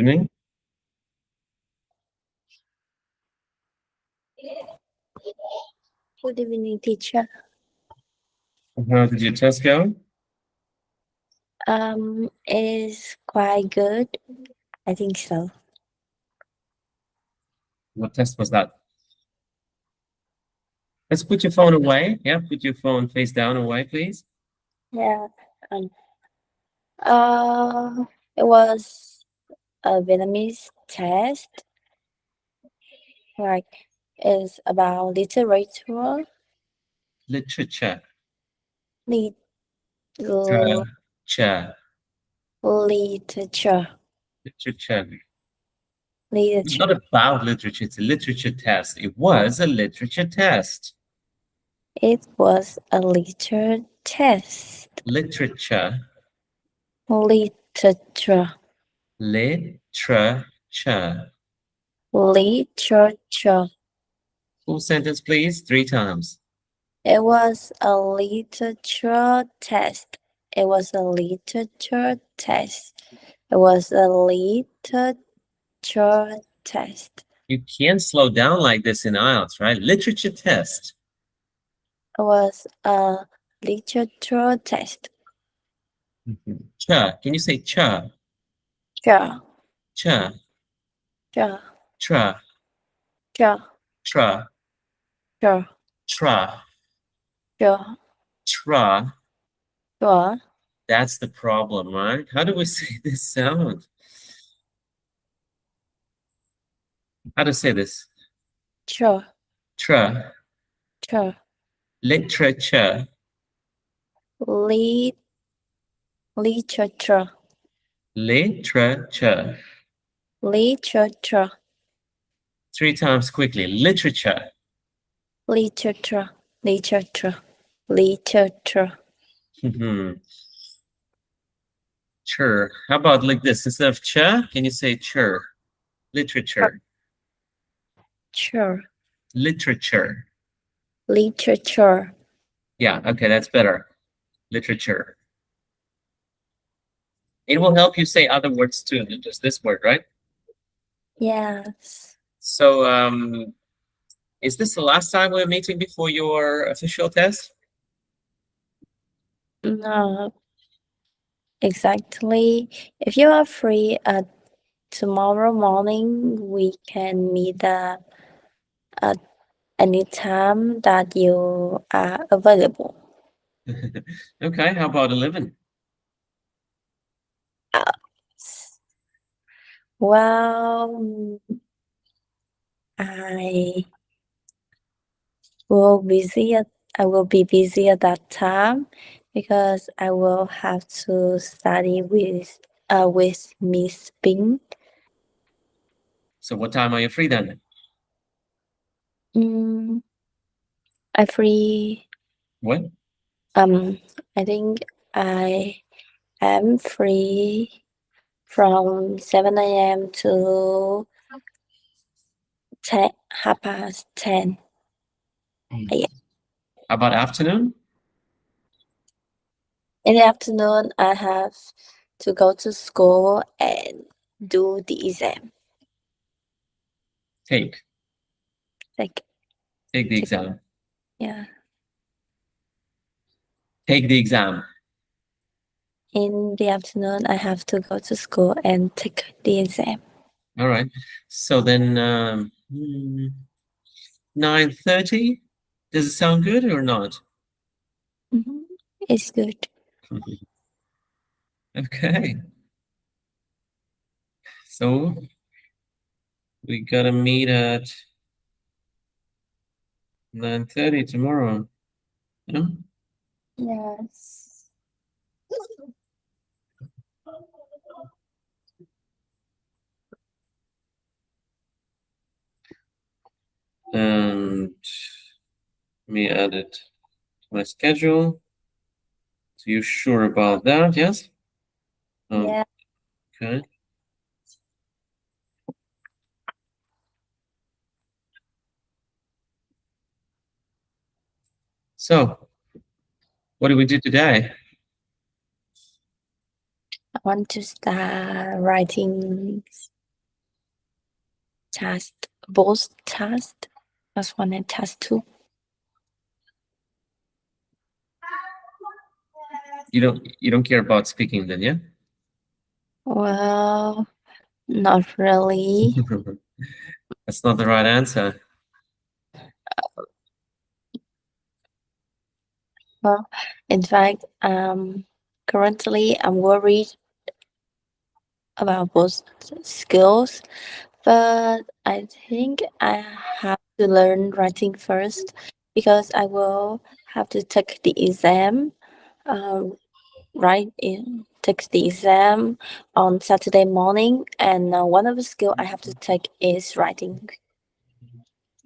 evening. Good evening, teacher. How did your test go? It's quite good. I think so. What test was that? Let's put your phone away. Yeah, put your phone face down away, please. Yeah. It was a Vietnamese test. Like, it's about literature. Literature. Lit- Literature. literature. Literature. It's Literature. not about literature, it's a literature test. It was a literature test. It was a literature test. Literature. Literature. Literature. Literature. Full sentence, please, 3 times. It was a literature test. It was a literature test. It was a literature test. You can't slow down like this in IELTS, right? Literature test. It was a literature test. Cha. Can you say cha? Cha, Cha. cha, Tra. cha, Tra. cha, Tra. cha, Tra. cha, That's the problem, right? How do we say this sound? How to say this? cha, Tra. cha. Literature. Literature. Literature. Literature. 3 times quickly. Literature. Literature. Literature. Literature. Chur. How about like this? Instead of cha, can you say chur? Literature. Sure. Literature. Literature. Yeah, okay, that's better. Literature. It will help you say other words too, not just this word, right? Yes. So, is this the last time we're meeting before your official test? No. Exactly. If you are free tomorrow morning, we can meet at any time that you are available. Okay, how about 11? Well, I will be busy at that time because I will have to study with Miss Ping. So what time are you free then? I free. What? I think I am free from 7 a.m. to 10:30. Yeah. How about afternoon? In the afternoon, I have to go to school and do the exam. Take Like, the exam. yeah. Take the exam. In the afternoon, I have to go to school and take the exam. All right. So then 9:30? Does it sound good or not? It's good. Okay. So we gotta meet at 9:30 tomorrow. Yeah? Yes. And let me add it to my schedule. So you're sure about that? Yes? Yeah. Okay. So, what do we do today? I want to start writing test, both test, test 1 and test 2. You don't care about speaking then, yeah? Well, not really. That's not the right answer. Well, in fact, currently I'm worried about both skills, but I think I have to learn writing first because I will have to take the exam, take the exam on Saturday morning, and one of the skill I have to take is writing.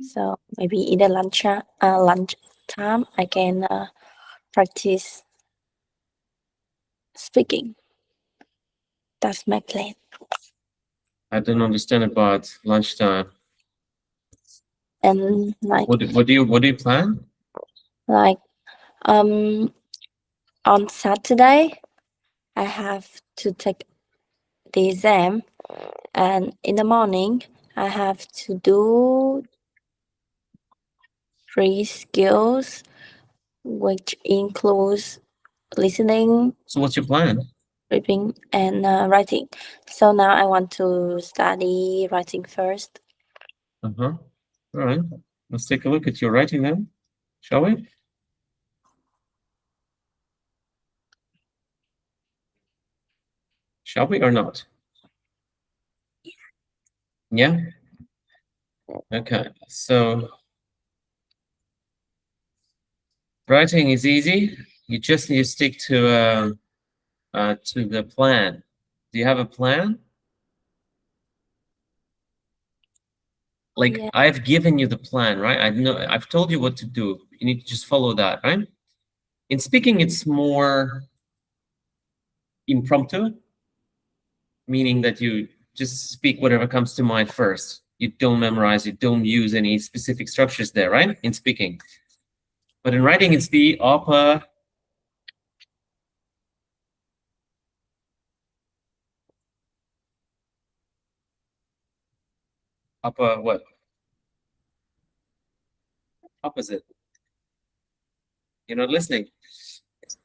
So maybe in the lunch time, I can practice speaking. That's my plan. I don't understand about lunchtime. And What do you plan? like um on Saturday, I have to take the exam, and in the morning, I have to do 3 skills, which includes listening, So what's your plan? reading, and writing. So now I want to study writing first. Uh-huh. All right. Let's take a look at your writing then, shall we? Shall we or not? Yeah? Okay. So writing is easy. You just need to stick to the plan. Do you have a plan? Like Yeah. I've given you the plan, right? I've told you what to do. You need to just follow that, right? In speaking, it's more impromptu, meaning that you just speak whatever comes to mind first. You don't memorize, you don't use any specific structures there, right? In speaking. But in writing, it's the upper what? Opposite. You're not listening.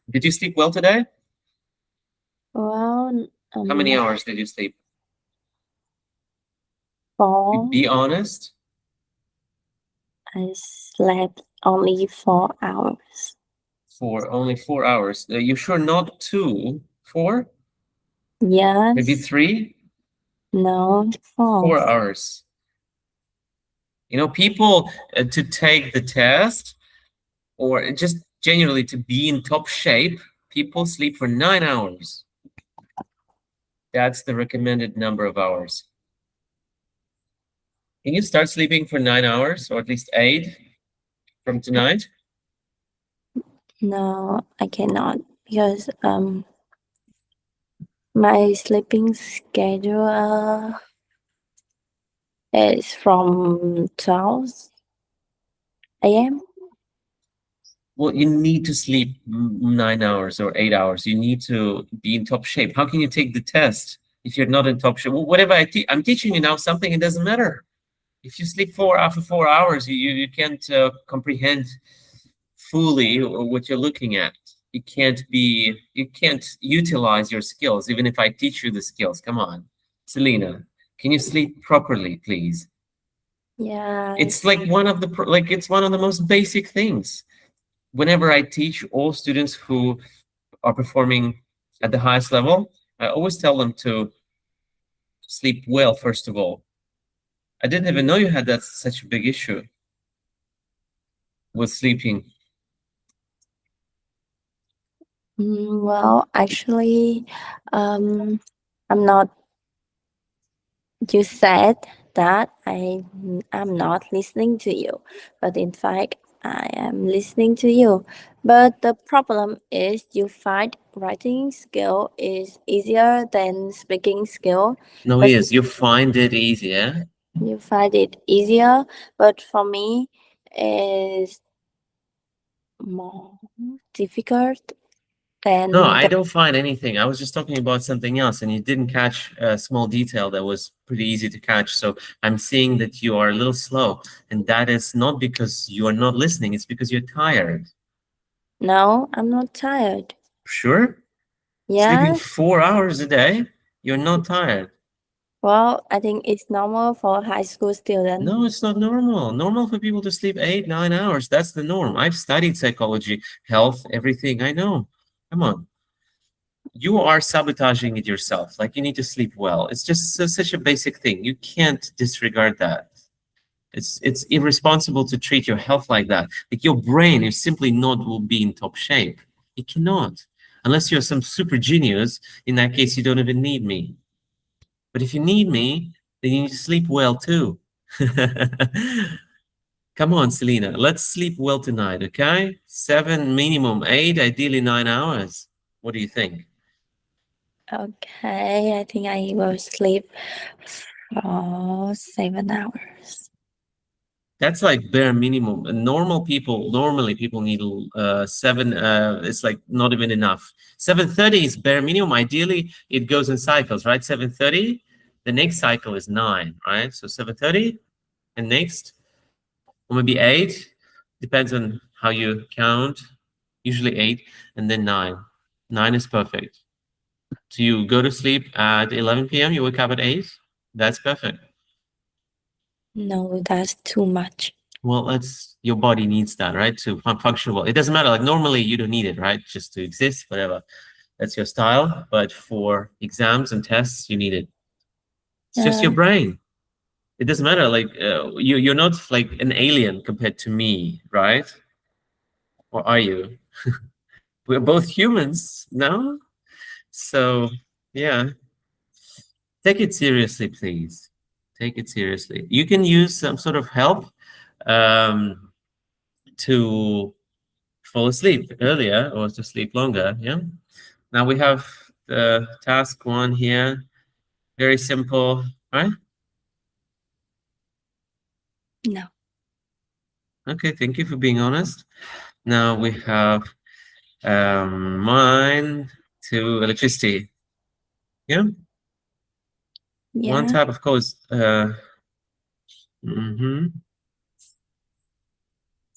Did you sleep well today? Well, How many hours did you sleep? four. Be honest. I slept only 4 hours. For only 4 hours. You sure not 2? 4? Maybe Yes. 3? No. 4. 4 hours. You know, people to take the test or just generally to be in top shape, people sleep for 9 hours. That's the recommended number of hours. Can you start sleeping for 9 hours or at least 8 from tonight? No, I cannot because my sleeping schedule is from 12 a.m. Well, you need to sleep 9 hours or 8 hours. You need to be in top shape. How can you take the test if you're not in top shape? Well, whatever I'm teaching you now something, it doesn't matter. If you sleep after 4 hours, you can't comprehend fully what you're looking at. You can't utilize your skills, even if I teach you the skills. Come on, Selena, can you sleep properly, please? Yeah. It's like it's one of the most basic things. Whenever I teach all students who are performing at the highest level, I always tell them to sleep well, first of all. I didn't even know you had that such a big issue with sleeping. Well, actually, I'm not. You said that am not listening to you, but in fact, I am listening to you. But the problem is you find writing skill is easier than speaking skill. No, But yes, you find it easier. you find it easier, but for me, is more difficult. then No, I the don't find anything. I was just talking about something else, and you didn't catch a small detail that was pretty easy to catch. So I'm seeing that you are a little slow, and that is not because you are not listening. It's because you're tired. no, I'm not tired. Sure? Sleeping Yes. 4 hours a day, you're not tired. Well, I think it's normal for high school student. No, it's not normal. Normal for people to sleep 8, 9 hours. That's the norm. I've studied psychology, health, everything. I know. Come on. You are sabotaging it yourself. Like you need to sleep well. It's just such a basic thing. You can't disregard that. It's irresponsible to treat your health like that. Like your brain is simply not will be in top shape. It cannot. Unless you're some super genius. In that case, you don't even need me. But if you need me, then you need to sleep well too. Come on, Selena. Let's sleep well tonight, okay? 7 minimum, 8, ideally 9 hours. What do you think? Okay, I think I will sleep for 7 hours. That's like bare minimum. And normally people need 7. It's like not even enough. 7:30 is bare minimum. Ideally, it goes in cycles, right? 7:30. The next cycle is 9, right? So 7:30, and next, or maybe 8. Depends on how you count. Usually 8, and then 9. 9 is perfect. So you go to sleep at 11 p.m. You wake up at 8. That's perfect. No, that's too much. Well, your body needs that, right? To function well. It doesn't matter. Like normally you don't need it, right? Just to exist, whatever. That's your style. But for exams and tests, you need it. It's just your brain. It doesn't matter. Like you're not like an alien compared to me, right? Or are you? We're both humans, no? So yeah, take it seriously, please. Take it seriously. You can use some sort of help um, to fall asleep earlier or to sleep longer. Yeah. Now we have the task 1 here. Very simple, right? No. Okay, thank you for being honest. Now we have mine to electricity. Yeah. One Yeah. type of course. Mhm.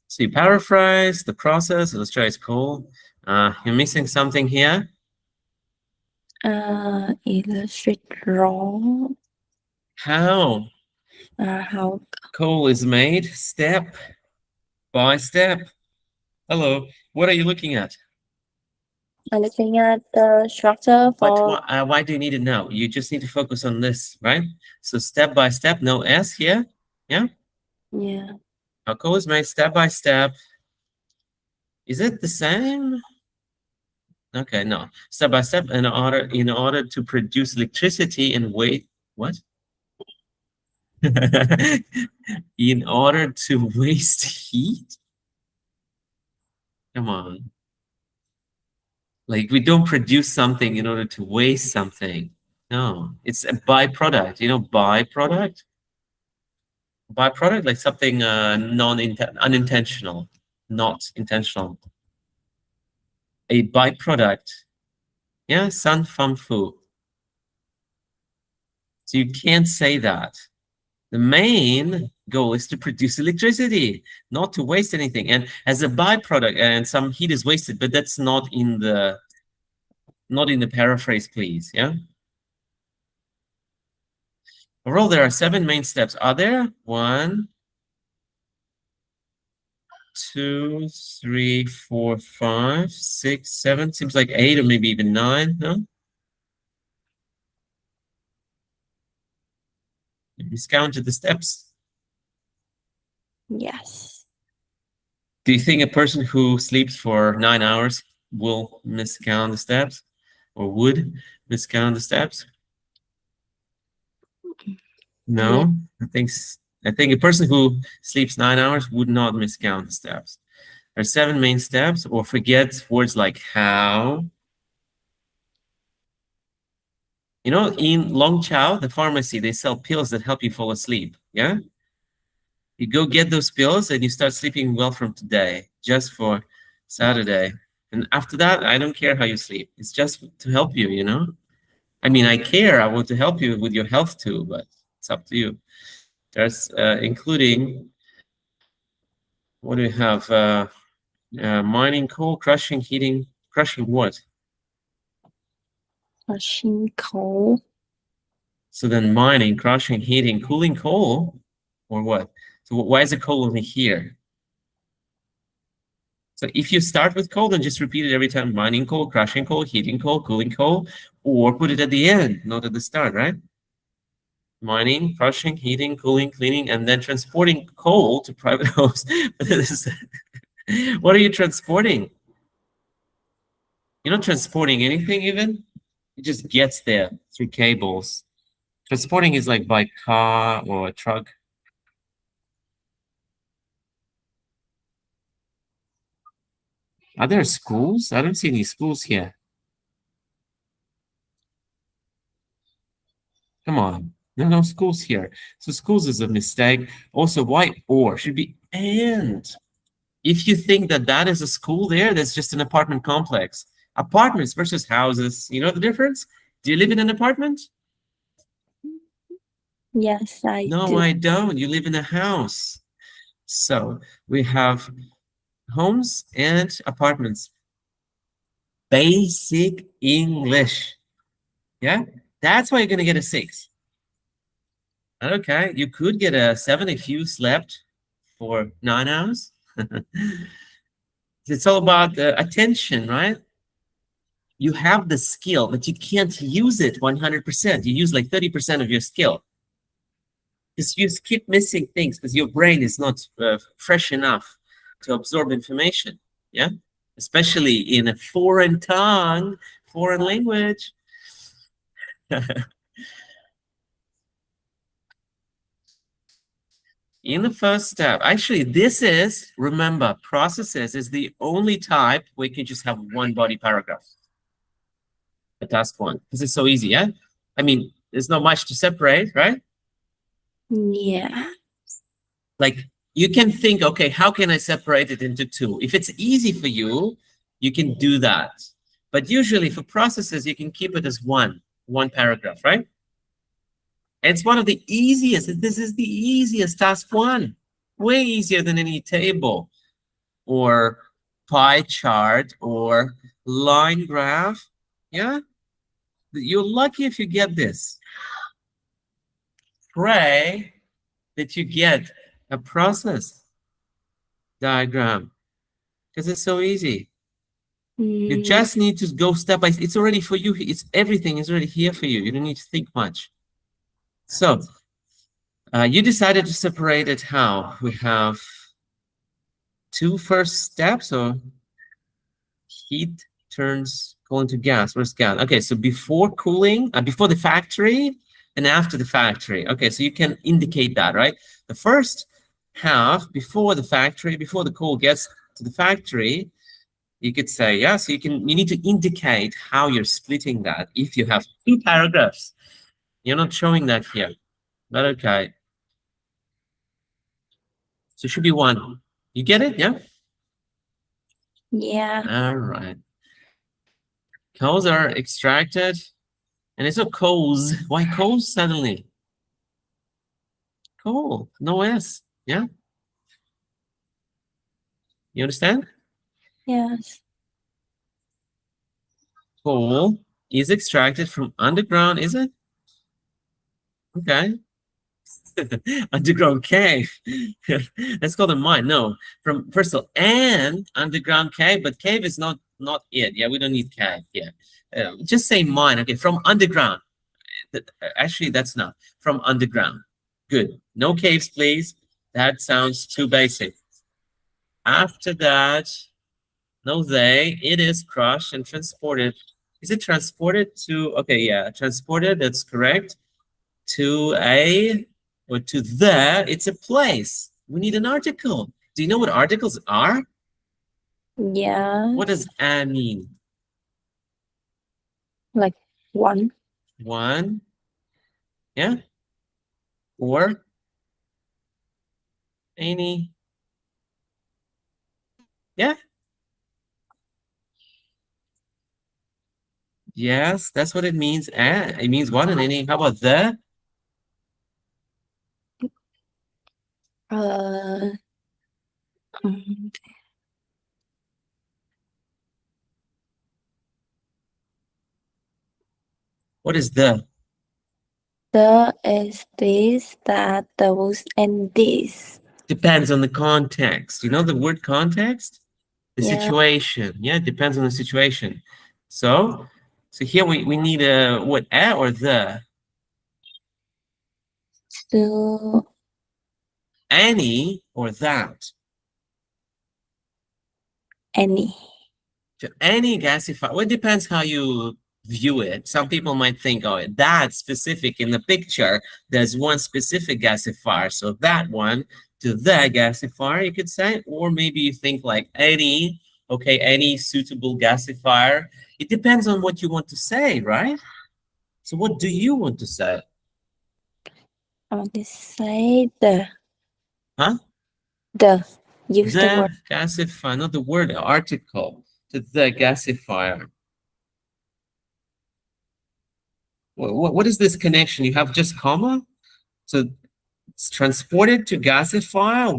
So you paraphrase the process. Let's try it's cool. You're missing something here. Illustrate wrong. How How coal is made step by step. Hello, what are you looking at? I'm looking at the structure But for why do you need it now? You just need to focus on this, right? So step by step, no S here. Yeah. yeah. How coal is made step by step. Is it the same? Okay, no. Step by step in order to produce electricity and weight. What? In order to waste heat? Come on. Like we don't produce something in order to waste something. No, it's a byproduct. You know, byproduct? Byproduct, like something unintentional, not intentional. A byproduct. Yeah, san fam fu. So you can't say that. The main goal is to produce electricity, not to waste anything. And as a byproduct, and some heat is wasted, but that's not in the paraphrase, please. Yeah. Overall, there are 7 main steps. Are there? 1, 2, 3, 4, 5, 6, 7. Seems like 8 or maybe even 9. No? You miscounted the steps. Yes. Do you think a person who sleeps for 9 hours will miscount the steps, or would miscount the steps? No, I think a person who sleeps 9 hours would not miscount the steps. There are 7 main steps, or forget words like how. You know, in Long Chow, the pharmacy, they sell pills that help you fall asleep. Yeah, you go get those pills and you start sleeping well from today, just for Saturday. And after that, I don't care how you sleep. It's just to help you, you know? I mean, I care. I want to help you with your health too, but it's up to you. There's including, what do we have? Mining coal, crushing, heating, crushing what? Crushing coal. So then mining, crushing, heating, cooling coal, or what? So why is the coal only here? So if you start with coal, then just repeat it every time. Mining coal, crushing coal, heating coal, cooling coal, or put it at the end, not at the start, right? Mining, crushing, heating, cooling, cleaning, and then transporting coal to private homes. What are you transporting? You're not transporting anything even. It just gets there through cables. Transporting is like by car or a truck. Are there schools? I don't see any schools here. Come on. No schools here. So schools is a mistake. Also, why or? Should be and. If you think that that is a school there, that's just an apartment complex. Apartments versus houses. You know the difference? Do you live in an apartment? Yes, I No, do. I don't. You live in a house. So we have homes and apartments. Basic English. Yeah, that's why you're gonna get a 6. Okay, you could get a 7 if you slept for 9 hours. It's all about attention, right? You have the skill, but you can't use it 100%. You use like 30% of your skill. Because you keep missing things because your brain is not fresh enough to absorb information. Yeah, especially in a foreign tongue, foreign language. In the first step, actually, this is, remember, processes is the only type where you can just have one body paragraph. The task one, because it's so easy, yeah? I mean, there's not much to separate, right? Yeah. Like, you can think, okay, how can I separate it into 2? If it's easy for you, you can do that. But usually for processes, you can keep it as one paragraph, right? And it's one of the easiest. This is the easiest task one. Way easier than any table or pie chart or line graph. Yeah? You're lucky if you get this. Pray that you get a process diagram because it's so easy. You just need to go step by step. It's already for you. It's everything is already here for you. You don't need to think much. So you decided to separate it how? We have 2 first steps, or heat turns coal into gas. Where's gas? Okay, so before cooling, before the factory and after the factory. Okay, so you can indicate that, right? The first half before the factory, before the coal gets to the factory, you could say, yeah, so you need to indicate how you're splitting that. If you have 2 paragraphs, you're not showing that here, but okay. So it should be 1. You get it? Yeah? Yeah. All right. Coals are extracted, and it's not coals. Why coals suddenly? Coal, no S. Yeah? You understand? Yes. Coal is extracted from underground, is it? Okay. Underground cave. Let's call them mine. No, from first of all, and underground cave, but cave is not it. Yeah, we don't need cave. Yeah, just say mine. Okay, from underground. Actually, that's not from underground. Good. No caves, please. That sounds too basic. After that, no they. It is crushed and transported. Is it transported to? Okay, yeah, transported. That's correct. To a or to the, it's a place. We need an article. Do you know what articles are? Yes. What does a mean? Like 1. 1, yeah? Or any, yeah? Yes, that's what it means. It means one and any. How about the? Uh, mm, What is the? the is this, that, those, and this. Depends on the context. You know the word context? The Yeah. situation. Yeah, it depends on the situation. So here we need a what, a or the? So Any or that? any. So any gasifier. Well, it depends how you view it. Some people might think, oh, that specific in the picture, there's one specific gasifier. So that one to the gasifier, you could say. Or maybe you think like any, okay, any suitable gasifier. It depends on what you want to say, right? So what do you want to say? I want to say the. Huh? The. Use the The word. gasifier, not the word, the article. To the gasifier. What is this connection? You have just comma? So it's transported to gasifier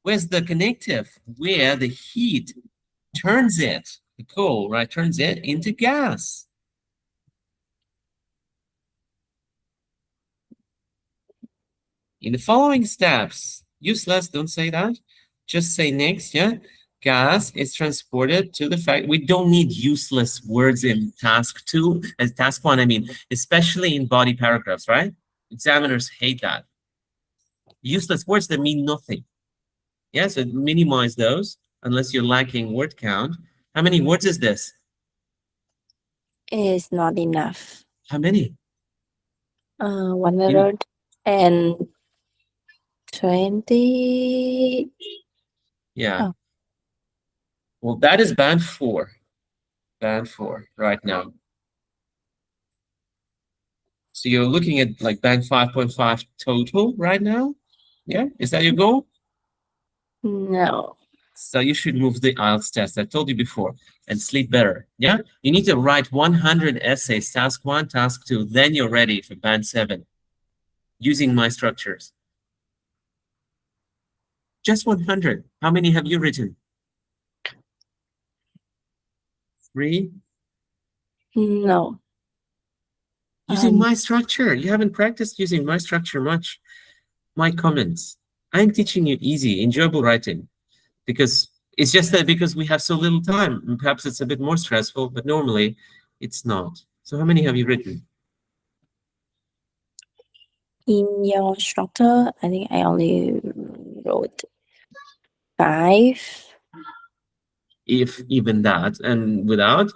where's the connective? Where the heat turns it, the coal, right, turns it into gas. In the following steps, useless, don't say that. Just say next, yeah? Gas is transported to the fact we don't need useless words in task 2, as task 1, I mean, especially in body paragraphs, right? Examiners hate that. Useless words that mean nothing. Yeah, so minimize those unless you're lacking word count. How many words is this? Is not enough. How many? 120. Yeah. Oh, Well, that is band 4. Band 4 right now. So you're looking at like band 5.5 total right now. Yeah, is that your goal? no. So you should move the IELTS test. I told you before, and sleep better. Yeah, you need to write 100 essays, task 1, task 2. Then you're ready for band 7 using my structures. Just 100. How many have you written? 3? No. Using Um, my structure. You haven't practiced using my structure much. My comments. I'm teaching you easy, enjoyable writing because it's just that because we have so little time, and perhaps it's a bit more stressful, but normally it's not. So how many have you written? in your structure, I think I only wrote 5. If even that, and without?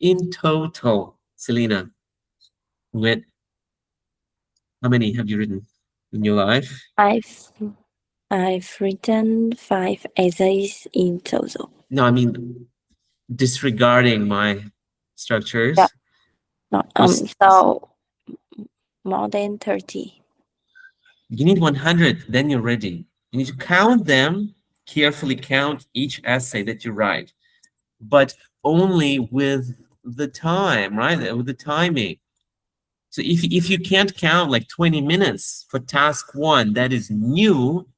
In total, Selena, with how many have you written in your life? I've I've written 5 essays in total. No, I mean disregarding my Yeah. structures. No, Was so more than 30. You need 100, then you're ready. You need to count them, carefully count each essay that you write, but only with the time, right? With the timing. So if you can't count like 20 minutes for task 1 that is new,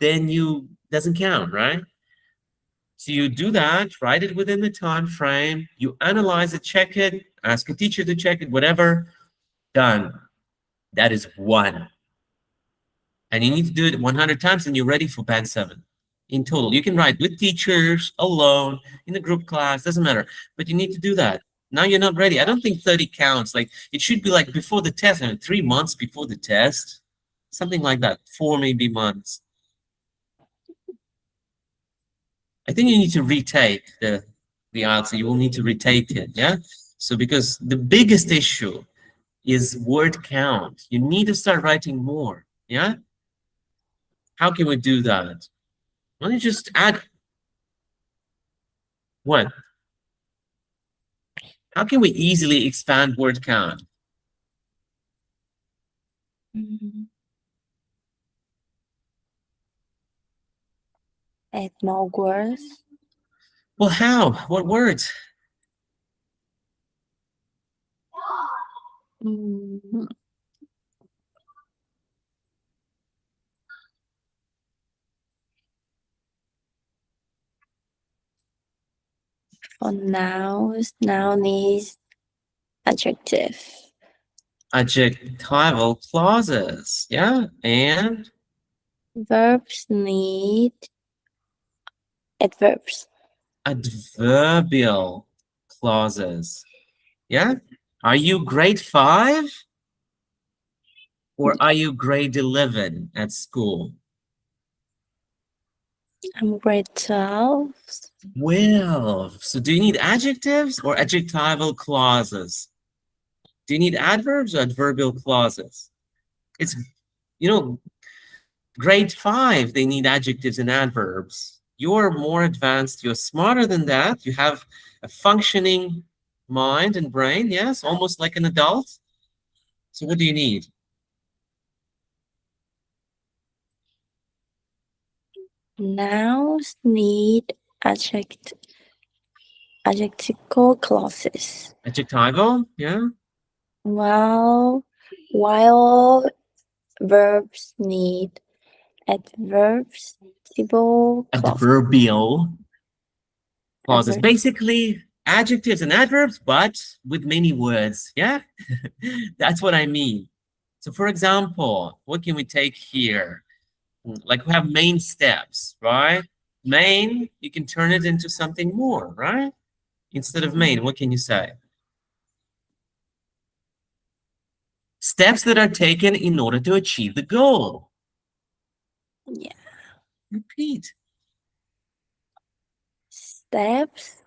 then you doesn't count, right? So you do that, write it within the time frame, you analyze it, check it, ask a teacher to check it, whatever, done. That is 1. And you need to do it 100 times and you're ready for band 7 in total. You can write with teachers, alone, in a group class, doesn't matter. But you need to do that. Now you're not ready. I don't think 30 counts. Like it should be like before the test, 3 months before the test, something like that, 4 maybe months. I think you need to retake the IELTS. You will need to retake it, yeah? So because the biggest issue is word count. You need to start writing more, yeah? How can we do that? Why don't you just add what? How can we easily expand word count? Mm, Add more words. Well, how? What words? Mm, for nouns, noun is adjective. Adjectival clauses. Yeah. And Verbs need adverbs. adverbial clauses. Yeah. Are you grade 5? Or are you grade 11 at school? I'm grade 12. Well, so do you need adjectives or adjectival clauses? Do you need adverbs or adverbial clauses? It's, you know, grade 5, they need adjectives and adverbs. You're more advanced, you're smarter than that. You have a functioning mind and brain, yes, almost like an adult. So what do you need? Nouns need adjectival clauses. Adjectival, yeah. While verbs need adverbial clauses. Adverbial clauses. Adver- Basically, adjectives and adverbs, but with many words. Yeah, that's what I mean. So, for example, what can we take here? Like we have main steps, right? Main, you can turn it into something more, right? Instead of main, what can you say? Steps that are taken in order to achieve the goal. Yeah. Repeat. Steps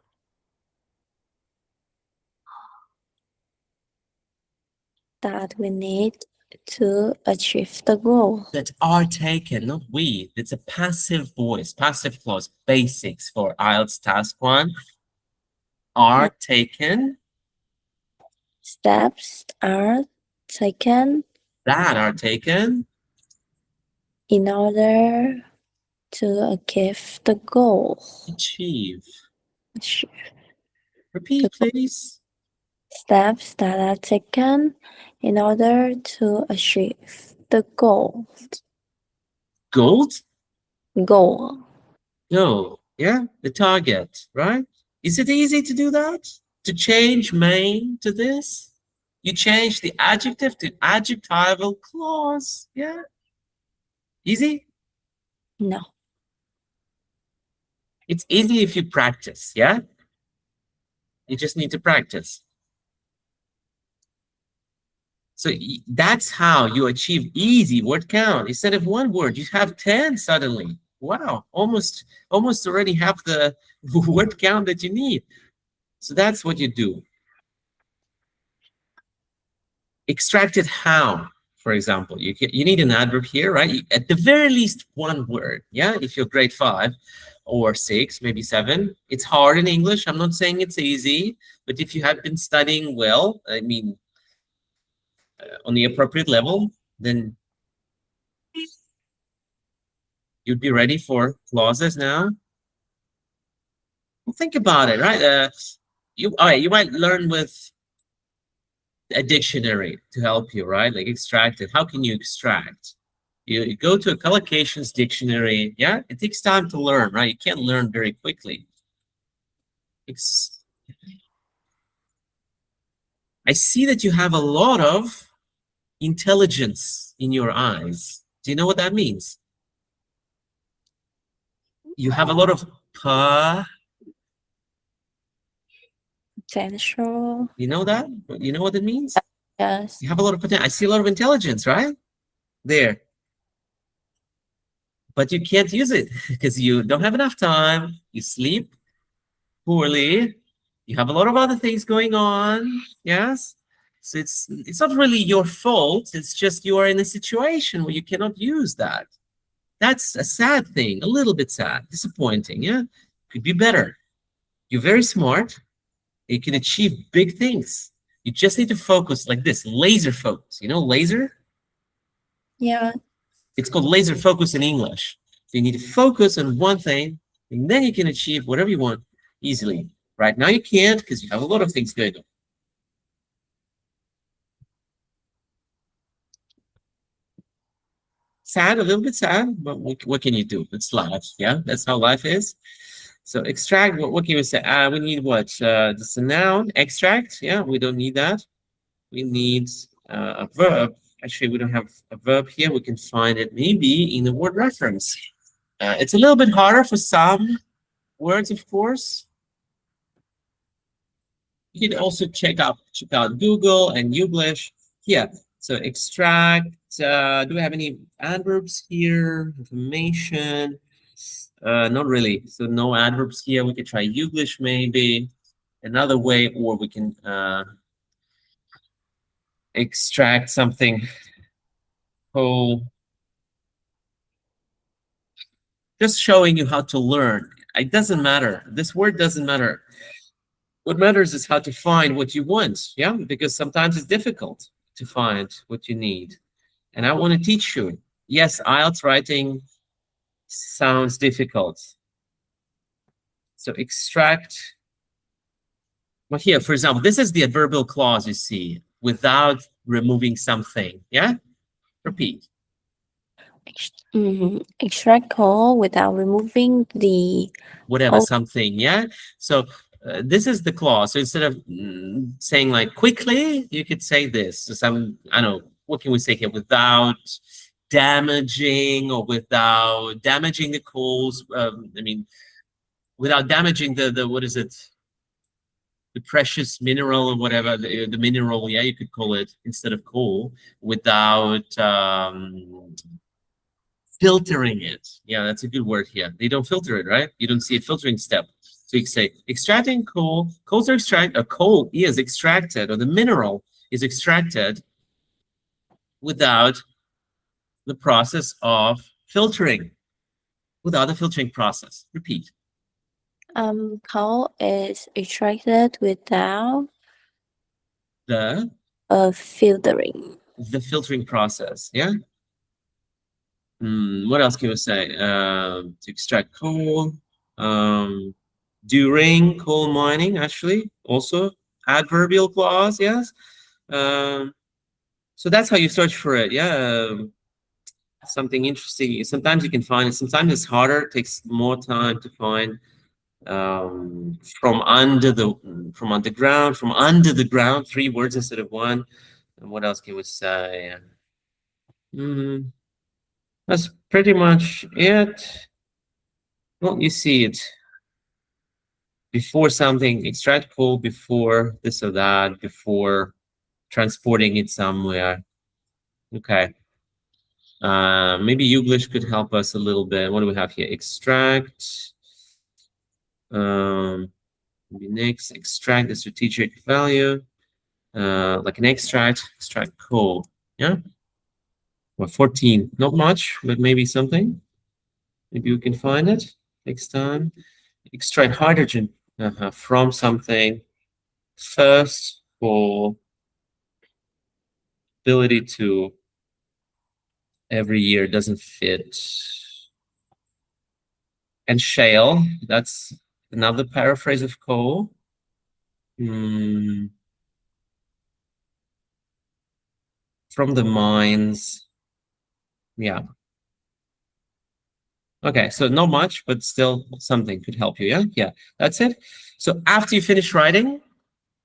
that we need to achieve the goal. That are taken, not we. It's a passive voice, passive clause, basics for IELTS task 1. Are taken, Steps are taken that are taken, in order to achieve the goal. achieve. The Repeat, goal. please. Steps that are taken in order to achieve the goal. Gold, Goal. go. Yeah, the target, right? Is it easy to do that? To change main to this? You change the adjective to adjectival clause. Yeah. Easy? No. It's easy if you practice. Yeah. You just need to practice. So that's how you achieve easy word count. Instead of 1 word, you have 10 suddenly. Wow, almost already have the word count that you need. So that's what you do. Extract it how, for example, you need an adverb here, right? At the very least 1 word, yeah? If you're grade 5 or 6, maybe 7, it's hard in English. I'm not saying it's easy, but if you have been studying well, I mean, on the appropriate level, then you'd be ready for clauses now. Well, think about it, right? All right, you might learn with a dictionary to help you, right? Like extract it. How can you extract? You go to a collocations dictionary. Yeah, it takes time to learn, right? You can't learn very quickly. I see that you have a lot of intelligence in your eyes. Do you know what that means? You have a lot of Potential. you know that? You know what it means? Yes. You have a lot of potential. I see a lot of intelligence, right? There. But you can't use it because you don't have enough time. You sleep poorly. You have a lot of other things going on. Yes. So it's not really your fault. It's just you are in a situation where you cannot use that. That's a sad thing, a little bit sad, disappointing. Yeah. Could be better. You're very smart. You can achieve big things. You just need to focus like this, laser focus. You know, laser? Yeah. It's called laser focus in English. So you need to focus on one thing, and then you can achieve whatever you want easily. Right now you can't because you have a lot of things going on. Sad, a little bit sad, but what can you do? It's life, yeah? That's how life is. So extract, what can we say? We need what? This is a noun, extract, yeah? We don't need that. We need a verb. Actually, we don't have a verb here. We can find it maybe in the word reference. It's a little bit harder for some words, of course. You can also check out Google and Youglish. Yeah. So extract. Do we have any adverbs here? Information. Not really. So no adverbs here. We could try Youglish maybe. Another way, or we can extract something whole. Just showing you how to learn. It doesn't matter. This word doesn't matter. What matters is how to find what you want. Yeah, because sometimes it's difficult to find what you need. And I want to teach you. Yes, IELTS writing sounds difficult. So extract. Well, here, for example, this is the adverbial clause you see without removing something. Yeah? Repeat. Extract whole without removing the Whatever, something. Yeah? So this is the clause. So instead of saying like quickly, you could say this. So some, I don't know, what can we say here? Without damaging or without damaging the coals. I mean, without damaging the what is it? The precious mineral or whatever, the mineral, yeah, you could call it instead of coal, without filtering it. Yeah, that's a good word here. They don't filter it, right? You don't see a filtering step. So you can say extracting coal, coals are extracted, a coal is extracted, or the mineral is extracted without the process of filtering, without the filtering process. Repeat. Coal is extracted without The filtering. the filtering process, yeah? What else can we say? To extract coal, during coal mining, actually, also adverbial clause, yes. So that's how you search for it, yeah. Something interesting. Sometimes you can find it. Sometimes it's harder. It takes more time to find from underground, from under the ground. 3 words instead of 1. And what else can we say? That's pretty much it. Well, you see it before something, extract coal before this or that, before transporting it somewhere. Okay. Maybe Youglish could help us a little bit. What do we have here? Extract. Maybe next, extract the strategic value. Like an extract coal. Yeah. Well, 14. Not much, but maybe something. Maybe we can find it next time. Extract hydrogen from something. First, for ability to every year doesn't fit. And shale, that's another paraphrase of coal. From the mines. Yeah. Okay, so not much, but still something could help you. Yeah, yeah, that's it. So after you finish writing,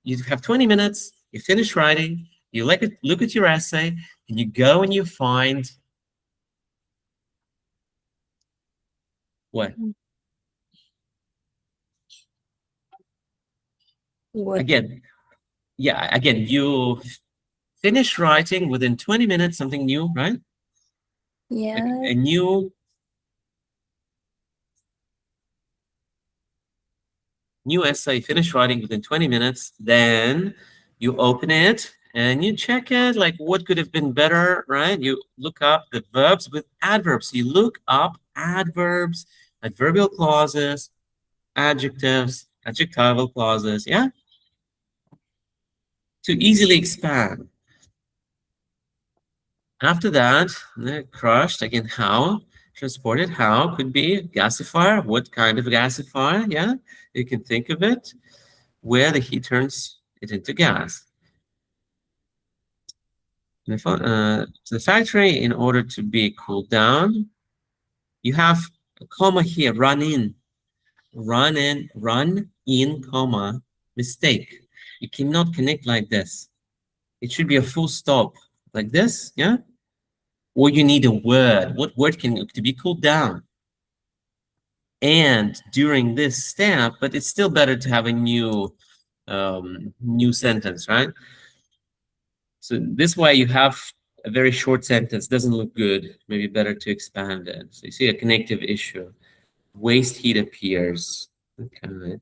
you have 20 minutes, you finish writing, you look at your essay, and you go and you find what? Again, yeah, again, you finish writing within 20 minutes, something new, right? Yeah. A new essay, finish writing within 20 minutes, then you open it and you check it, like what could have been better, right? You look up the verbs with adverbs. You look up adverbs, adverbial clauses, adjectives, adjectival clauses, yeah? To easily expand. After that, crushed, again, how? Transported, how? Could be gasifier. What kind of gasifier? Yeah, you can think of it. Where the heat turns it into gas. To the factory, in order to be cooled down, you have a comma here, run in, comma, mistake. You cannot connect like this. It should be a full stop, like this, yeah? Or you need a word. What word to be cooled down? And during this step, but it's still better to have a new sentence, right? So this way you have a very short sentence, doesn't look good. Maybe better to expand it. So you see a connective issue. Waste heat appears. Okay. The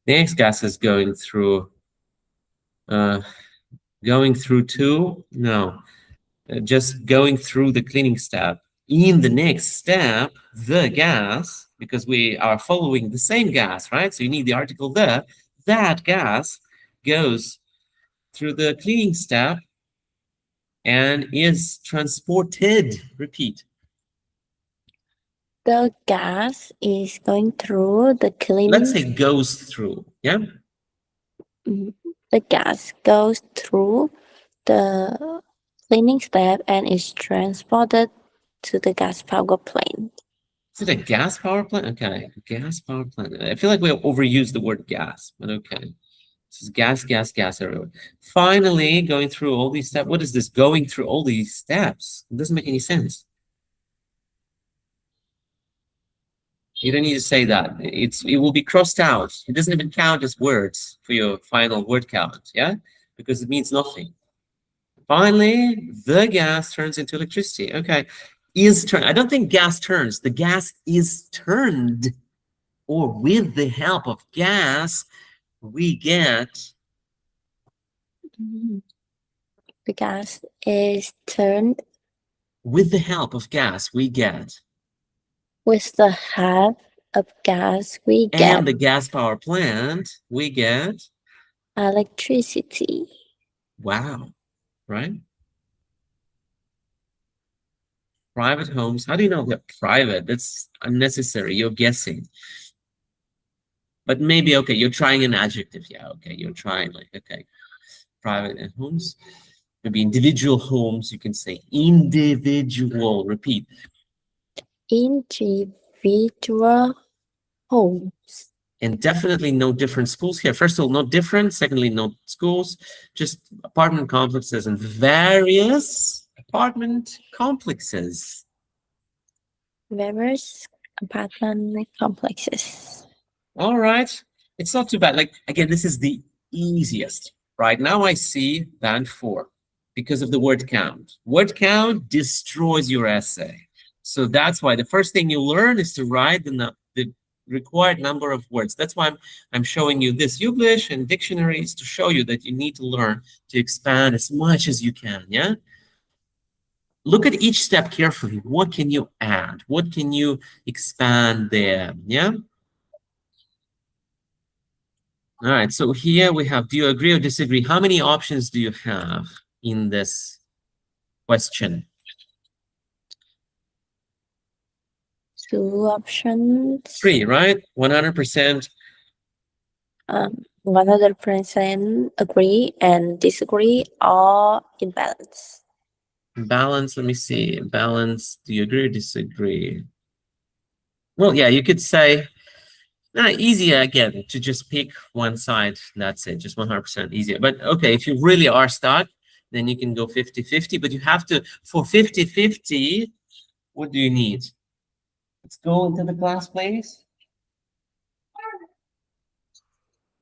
next gas is going through to, no, just going through the cleaning step. In the next step, the gas, because we are following the same gas, right? So you need the article the, that gas goes through the cleaning step and is transported. Repeat. The gas is going through the cleaning. Let's say goes through, yeah? The gas goes through the cleaning step and is transported to the gas power plant. Is it a gas power plant? Okay, gas power plant. I feel like we overuse the word gas, but okay. This is gas everywhere. Finally, going through all these steps. What is this? Going through all these steps? It doesn't make any sense. You don't need to say that. It will be crossed out. It doesn't even count as words for your final word count, yeah? Because it means nothing. Finally, the gas turns into electricity. Okay, is turned. I don't think gas turns. The gas is turned, or with the help of gas, we get. The gas is turned. With the help of gas, we get. With the help of gas, we get. And the gas power plant, we get. Electricity. Wow, right? Private homes. How do you know they're private? That's unnecessary. You're guessing. But maybe, okay, you're trying an adjective. Yeah, okay, you're trying, like, okay, private homes. Maybe individual homes, you can say individual. Repeat. Individual homes. And definitely no different schools here. First of all, no different. Secondly, no schools. Just apartment complexes and various apartment complexes. Various apartment complexes. All right. It's not too bad. Like, again, this is the easiest. Right now I see band 4 because of the word count. Word count destroys your essay. So that's why the first thing you learn is to write the required number of words. That's why I'm showing you this English and dictionaries to show you that you need to learn to expand as much as you can, yeah? Look at each step carefully. What can you add? What can you expand there, yeah? All right, so here we have, do you agree or disagree? How many options do you have in this question? 2 options. 3, right? 100%. 100% agree and disagree or imbalance. Balance, let me see. Balance, do you agree or disagree? Well, yeah, you could say, easier again to just pick one side. That's it, just 100% easier. But okay, if you really are stuck, then you can go 50-50. But you have to, for 50-50, what do you need? Let's go into the class, please.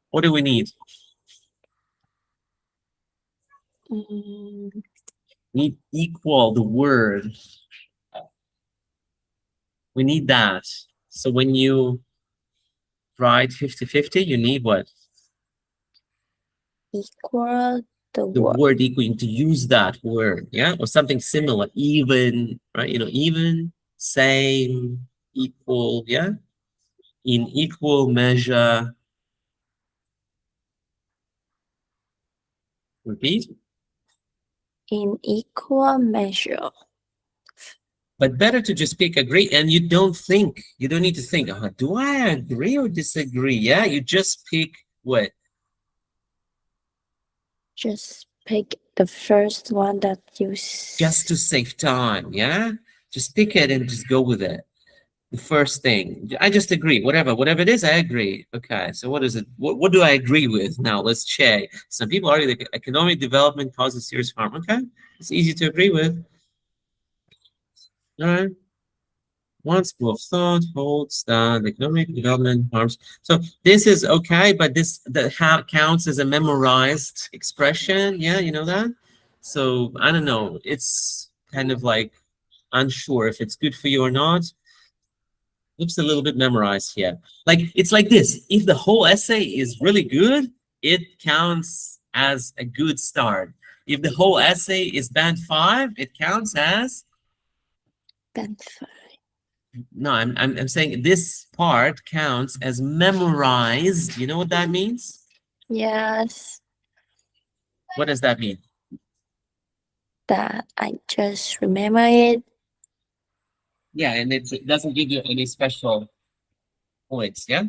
What do we need? Need equal the word. We need that. So when you write 50-50, you need what? Equal the word equal, to use that word, yeah? Or something similar, even, right? You know, even, same, equal, yeah? In equal measure. Repeat. In equal measure. But better to just pick agree, and you don't think. You don't need to think, do I agree or disagree? Yeah, you just pick what? Just pick the first one that you Just to save time, yeah? Just pick it and just go with it. The first thing. I just agree. Whatever it is, I agree. Okay, so what is it? What do I agree with? Now let's check. Some people argue that economic development causes serious harm. Okay, it's easy to agree with. All right. One school of thought holds that economic development harms. So this is okay, but this that counts as a memorized expression. Yeah, you know that. So I don't know. It's kind of like unsure if it's good for you or not. Looks a little bit memorized here. Like it's like this. If the whole essay is really good, it counts as a good start. If the whole essay is band 5, it counts as band 5. no, I'm saying this part counts as memorized. You know what that means? Yes, What does that mean? that I just remember it. Yeah, and it doesn't give you any special points, yeah?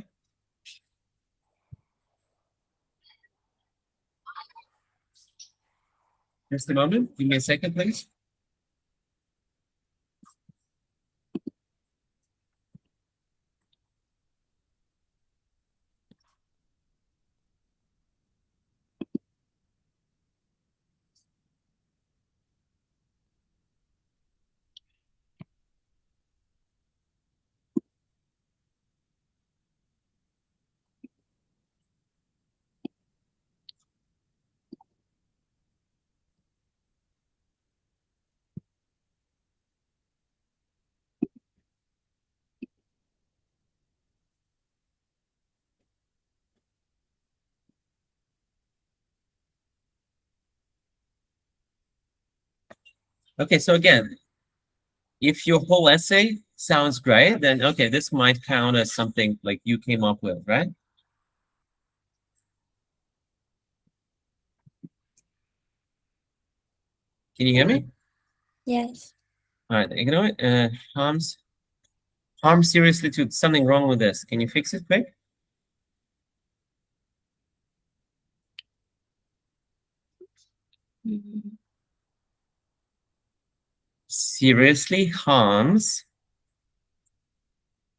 Just a moment. Give me a second, please. Okay, so again, if your whole essay sounds great, then okay, this might count as something like you came up with, right? Can you hear me? Yes. All right, you know what? Harm seriously to something wrong with this. Can you fix it quick? Mm, Seriously harms,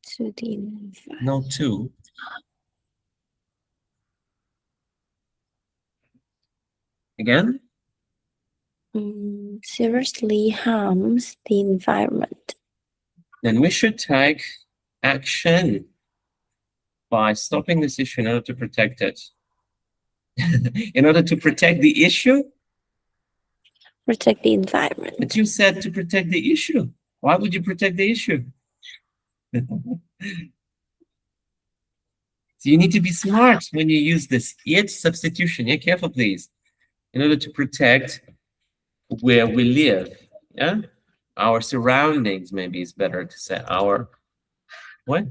to the environment. no to. Again? Seriously harms the environment. Then we should take action by stopping this issue in order to protect it. In order to protect the issue? Protect the environment. But you said to protect the issue. Why would you protect the issue? So you need to be smart when you use this it substitution. Yeah, careful, please. In order to protect where we live. Yeah, our surroundings. Maybe it's better to say our what?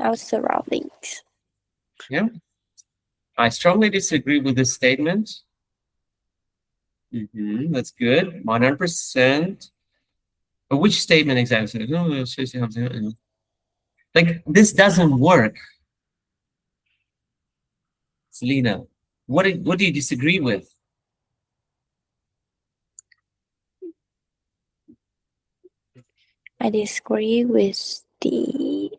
Our surroundings. Yeah. I strongly disagree with this statement. That's good. 100%. But which statement exactly? No, like this doesn't work. Selena, what do you disagree with? I disagree with the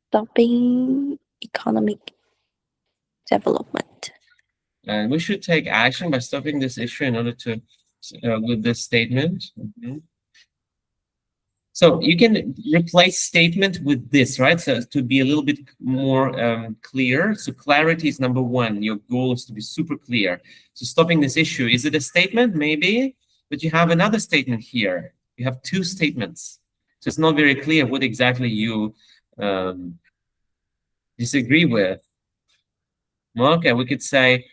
stopping economic development. And we should take action by stopping this issue in order to with this statement. So you can replace statement with this, right? So to be a little bit more clear. So clarity is number one. Your goal is to be super clear. So stopping this issue, is it a statement? Maybe, but you have another statement here. You have two statements. So it's not very clear what exactly you disagree with. Okay, we could say,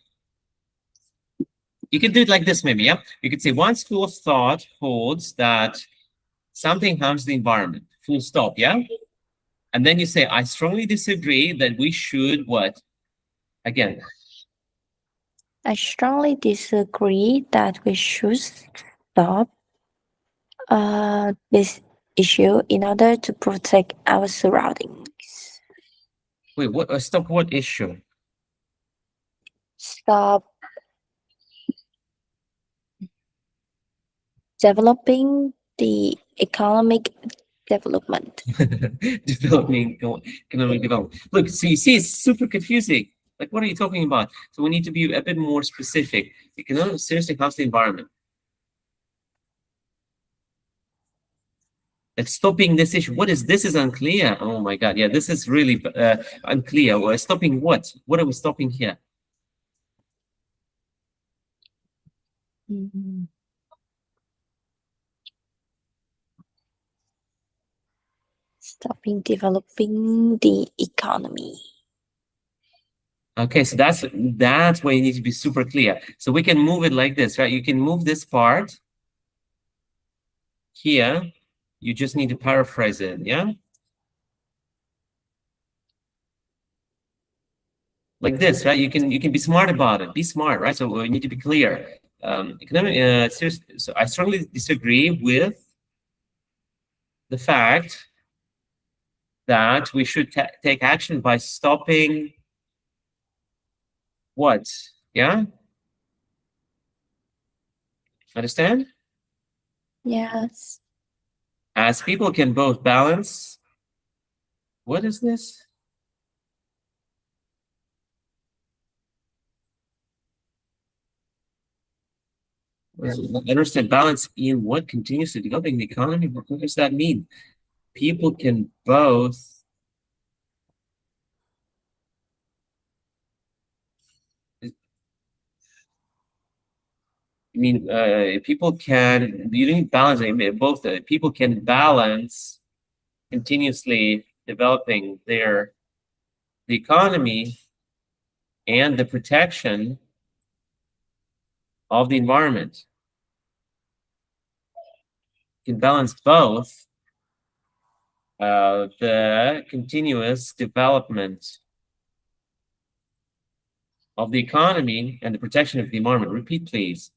you could do it like this maybe, yeah? You could say one school of thought holds that something harms the environment, full stop, yeah? And then you say, I strongly disagree that we should what? Again, I strongly disagree that we should stop this issue in order to protect our surroundings. Wait, what? Stop what issue? Stop developing the economic development. Developing economic development. Look, so you see, it's super confusing. Like, what are you talking about? So we need to be a bit more specific. Economic, seriously, how's the environment? Like stopping this issue. What is this? Is unclear. Oh my God. Yeah, this is really unclear. We're stopping what? What are we stopping here? Mhm. Stopping developing the economy. Okay, so that's why you need to be super clear. So we can move it like this, right? You can move this part here. You just need to paraphrase it, yeah? Like this, right? You can be smart about it. Be smart, right? So we need to be clear. So I strongly disagree with the fact that we should take action by stopping what? Yeah? Understand? Yes. As people can both balance. What is this? I understand balance in what continuously developing the economy. What does that mean? People can both. I mean, people can. You need balance. I mean, both people can balance continuously developing the economy and the protection of the environment. Can balance both the continuous development of the economy and the protection of the environment. Repeat, please.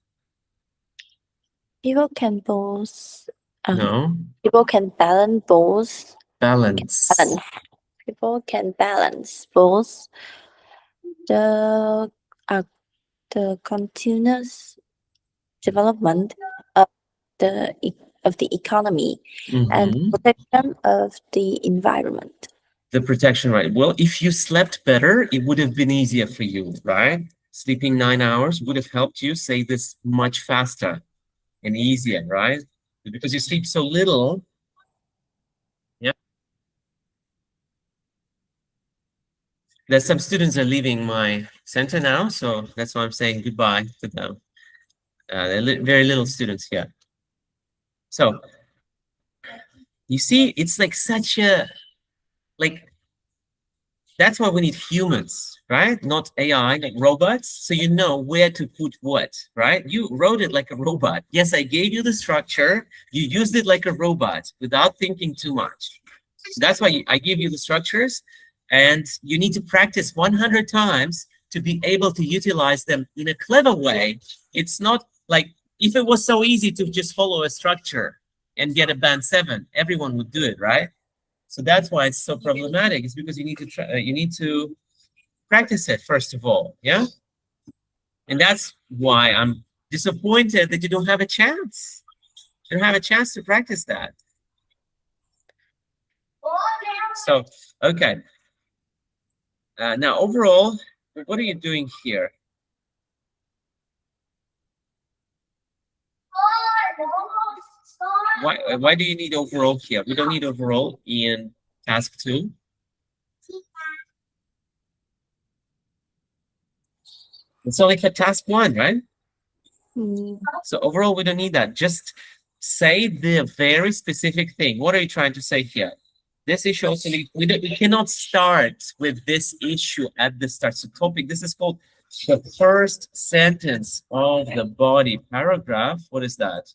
People can both. No. People can balance both. Balance. People can balance both the the continuous development of the economy and Mhm. protection of the environment. The protection, right? Well, if you slept better, it would have been easier for you, right? Sleeping 9 hours would have helped you say this much faster and easier, right? Because you sleep so little. Yeah. There's some students are leaving my center now, so that's why I'm saying goodbye to them. There are very little students here. So you see, it's like such a like that's why we need humans, right? Not AI, like robots. So you know where to put what, right? You wrote it like a robot. Yes, I gave you the structure. You used it like a robot without thinking too much. So that's why I give you the structures, and you need to practice 100 times to be able to utilize them in a clever way. It's not like if it was so easy to just follow a structure and get a band 7, everyone would do it, right? So that's why it's so problematic. It's because you need to try, you need to practice it first of all, yeah. And that's why I'm disappointed that you don't have a chance. You don't have a chance to practice that. So okay. Now overall, what are you doing here? Why do you need overall here? We don't need overall in task 2. It's only for task 1, right? Mm. So overall, we don't need that. Just say the very specific thing. What are you trying to say here? This issue also need, we cannot start with this issue at the start. So topic, this is called the first sentence of the body paragraph. What is that?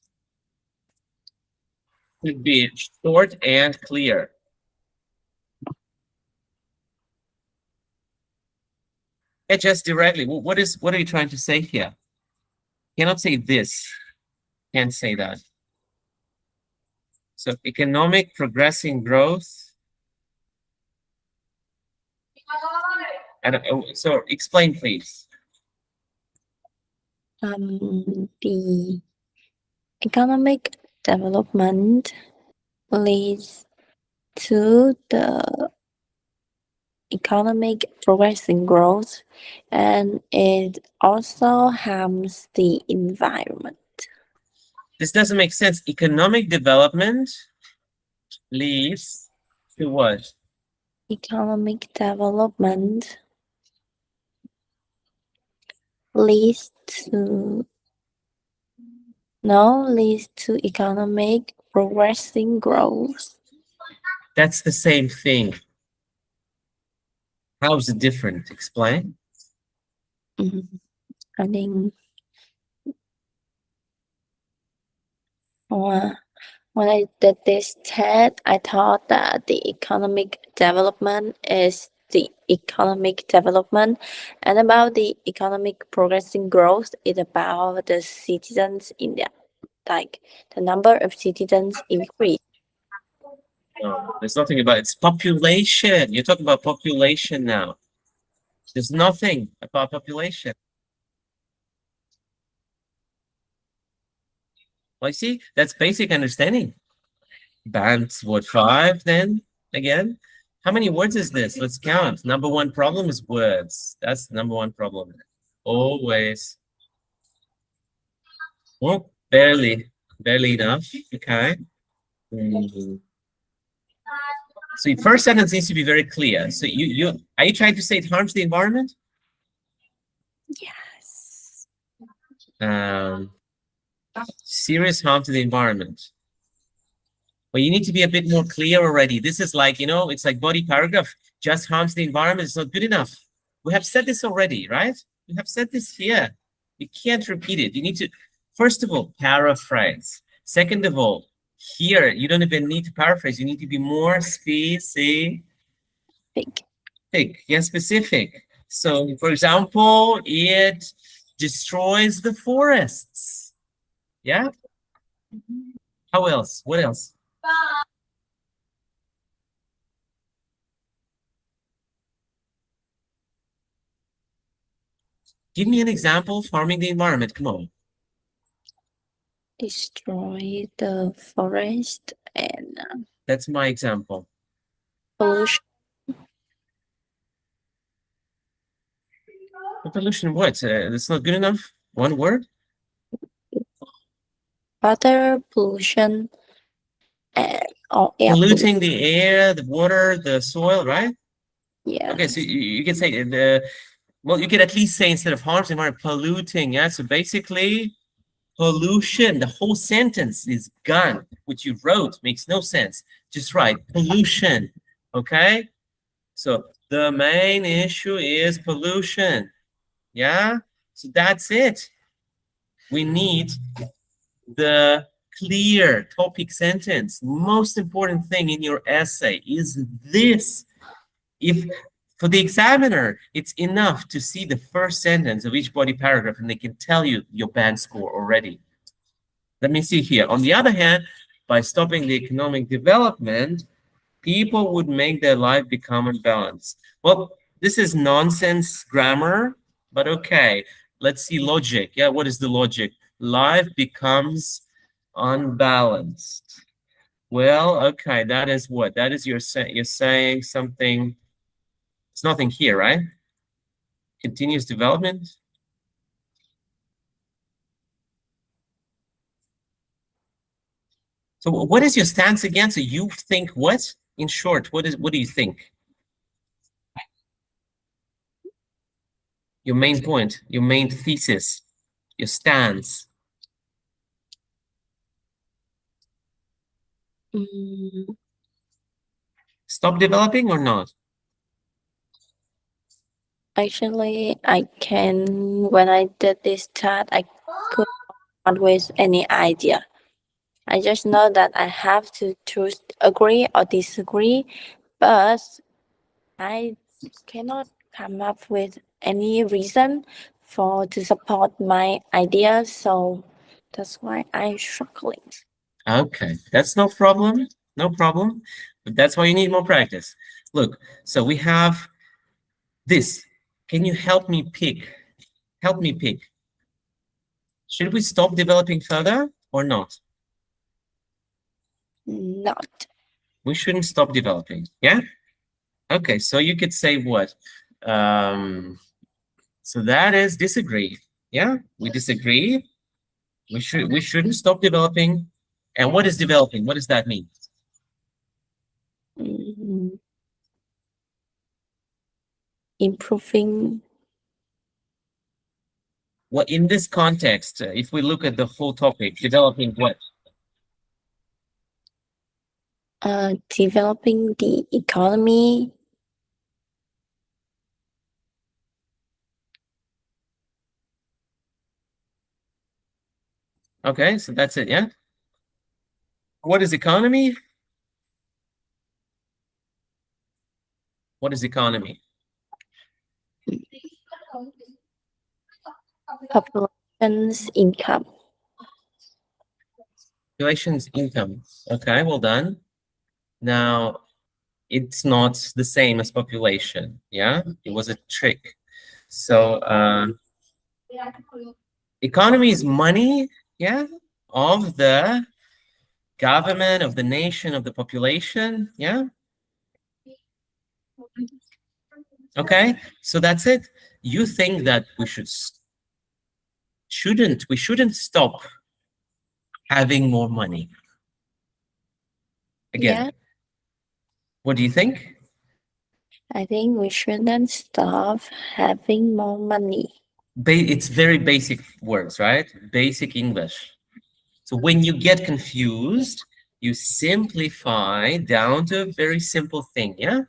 Should be short and clear. Yeah, just directly. What are you trying to say here? Cannot say this. Can't say that. So economic progressing growth. And so explain, please. The economic development leads to the economic progressing growth, and it also harms the environment. This doesn't make sense. Economic development leads to what? Economic development leads to leads to economic progressing growth. That's the same thing. How is it different? Explain. I think when I did this test, I thought that the economic development is the economic development, and about the economic progressing growth is about the citizens in the like the number of citizens increase. No, there's nothing about it's population. You're talking about population now. There's nothing about population. Well, you see, that's basic understanding. Band word 5 then again. How many words is this? Let's count. Number one problem is words. That's the number one problem. Always. Well, barely enough. Okay. So your first sentence needs to be very clear. So you are you trying to say it harms the environment? Yes. Serious harm to the environment. Well, you need to be a bit more clear already. This is like, it's like body paragraph. Just harms the environment. It's not good enough. We have said this already, right? We have said this here. You can't repeat it. You need to, first of all, paraphrase. Second of all, here, you don't even need to paraphrase. You need to be more specific. Yeah, specific. So, for example, it destroys the forests. Yeah? How else? What else? Give me an example of harming the environment. Come on. Destroy the forest and That's my example. pollution. Pollution, what? That's not good enough? One word? Water pollution and air Polluting the air, the water, the soil, right? Yeah. Okay, so you can say, well, you can at least say instead of harms the environment, polluting, yeah? So basically, pollution, the whole sentence is gone. What you wrote makes no sense. Just write pollution, okay? So the main issue is pollution, yeah? So that's it. We need the clear topic sentence. Most important thing in your essay is this. If for the examiner, it's enough to see the first sentence of each body paragraph and they can tell you your band score already. Let me see here. On the other hand, by stopping the economic development, people would make their life become unbalanced. Well, this is nonsense grammar, but okay. Let's see logic. Yeah, what is the logic? Life becomes unbalanced. Well, okay, that is what? That is you're saying something. It's nothing here, right? Continuous development. So what is your stance again? So you think what? In short, what do you think? Your main point, your main thesis, your stance. Stop developing or not? Actually, when I did this test, I could not with any idea. I just know that I have to choose agree or disagree, but I cannot come up with any reason to support my idea, so that's why I'm struggling. Okay, that's no problem. No problem. But that's why you need more practice. Look, so we have this. Can you help me pick? Help me pick. Should we stop developing further or not? Not. We shouldn't stop developing. Yeah? Okay, so you could say what? So that is disagree. Yeah, we disagree. We shouldn't stop developing. And what is developing? What does that mean? Mm, improving. Well, in this context, if we look at the whole topic, developing what? Developing the economy. Okay, so that's it, yeah? What is economy? What is economy? Population's income. Population's income. Okay, well done. Now, it's not the same as population, yeah? It was a trick. So, economy is money, yeah, of the government, of the nation, of the population, yeah? Okay, so that's it. You think that we shouldn't stop having more money. Again, Yeah, what do you think? I think we shouldn't stop having more money. It's very basic words, right? Basic English. So when you get confused, you simplify down to a very simple thing, yeah?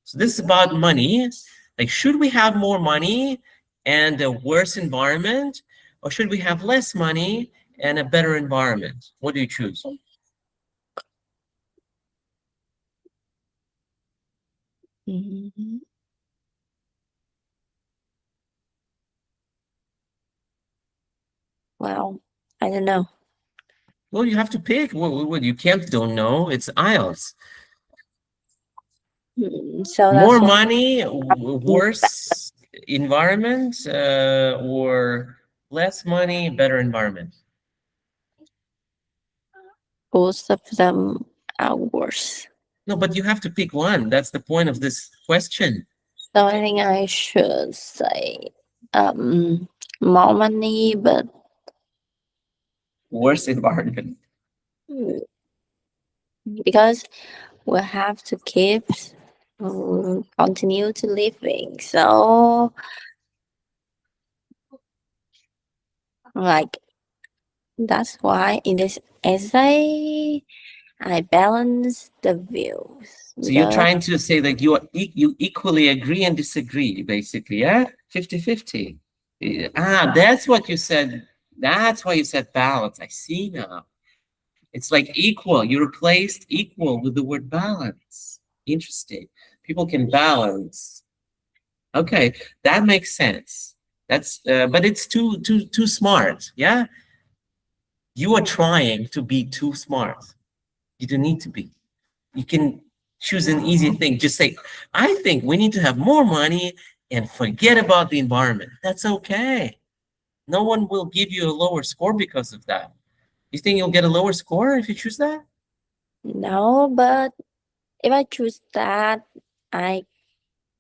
So this is about money. Like, should we have more money and a worse environment, or should we have less money and a better environment? What do you choose? Mhm. Well, I don't know. Well, you have to pick. What you can't don't know. It's IELTS. So More that's why money, in worse environment, or less money, better environment. both of them are worse. No, but you have to pick one. That's the point of this question. So I think I should say more money, but Worse environment. because we have to keep continue to living. So like that's why in this essay I balance the views So you're because trying to say that you equally agree and disagree, basically, yeah? 50-50. That's what you said. That's why you said balance. I see now. It's like equal. You replaced equal with the word balance. Interesting. People can balance. Okay, that makes sense. That's but it's too smart. Yeah, you are trying to be too smart. You don't need to be. You can choose an easy thing. Just say, I think we need to have more money and forget about the environment. That's okay. No one will give you a lower score because of that. You think you'll get a lower score if you choose that? no, but if I choose that, I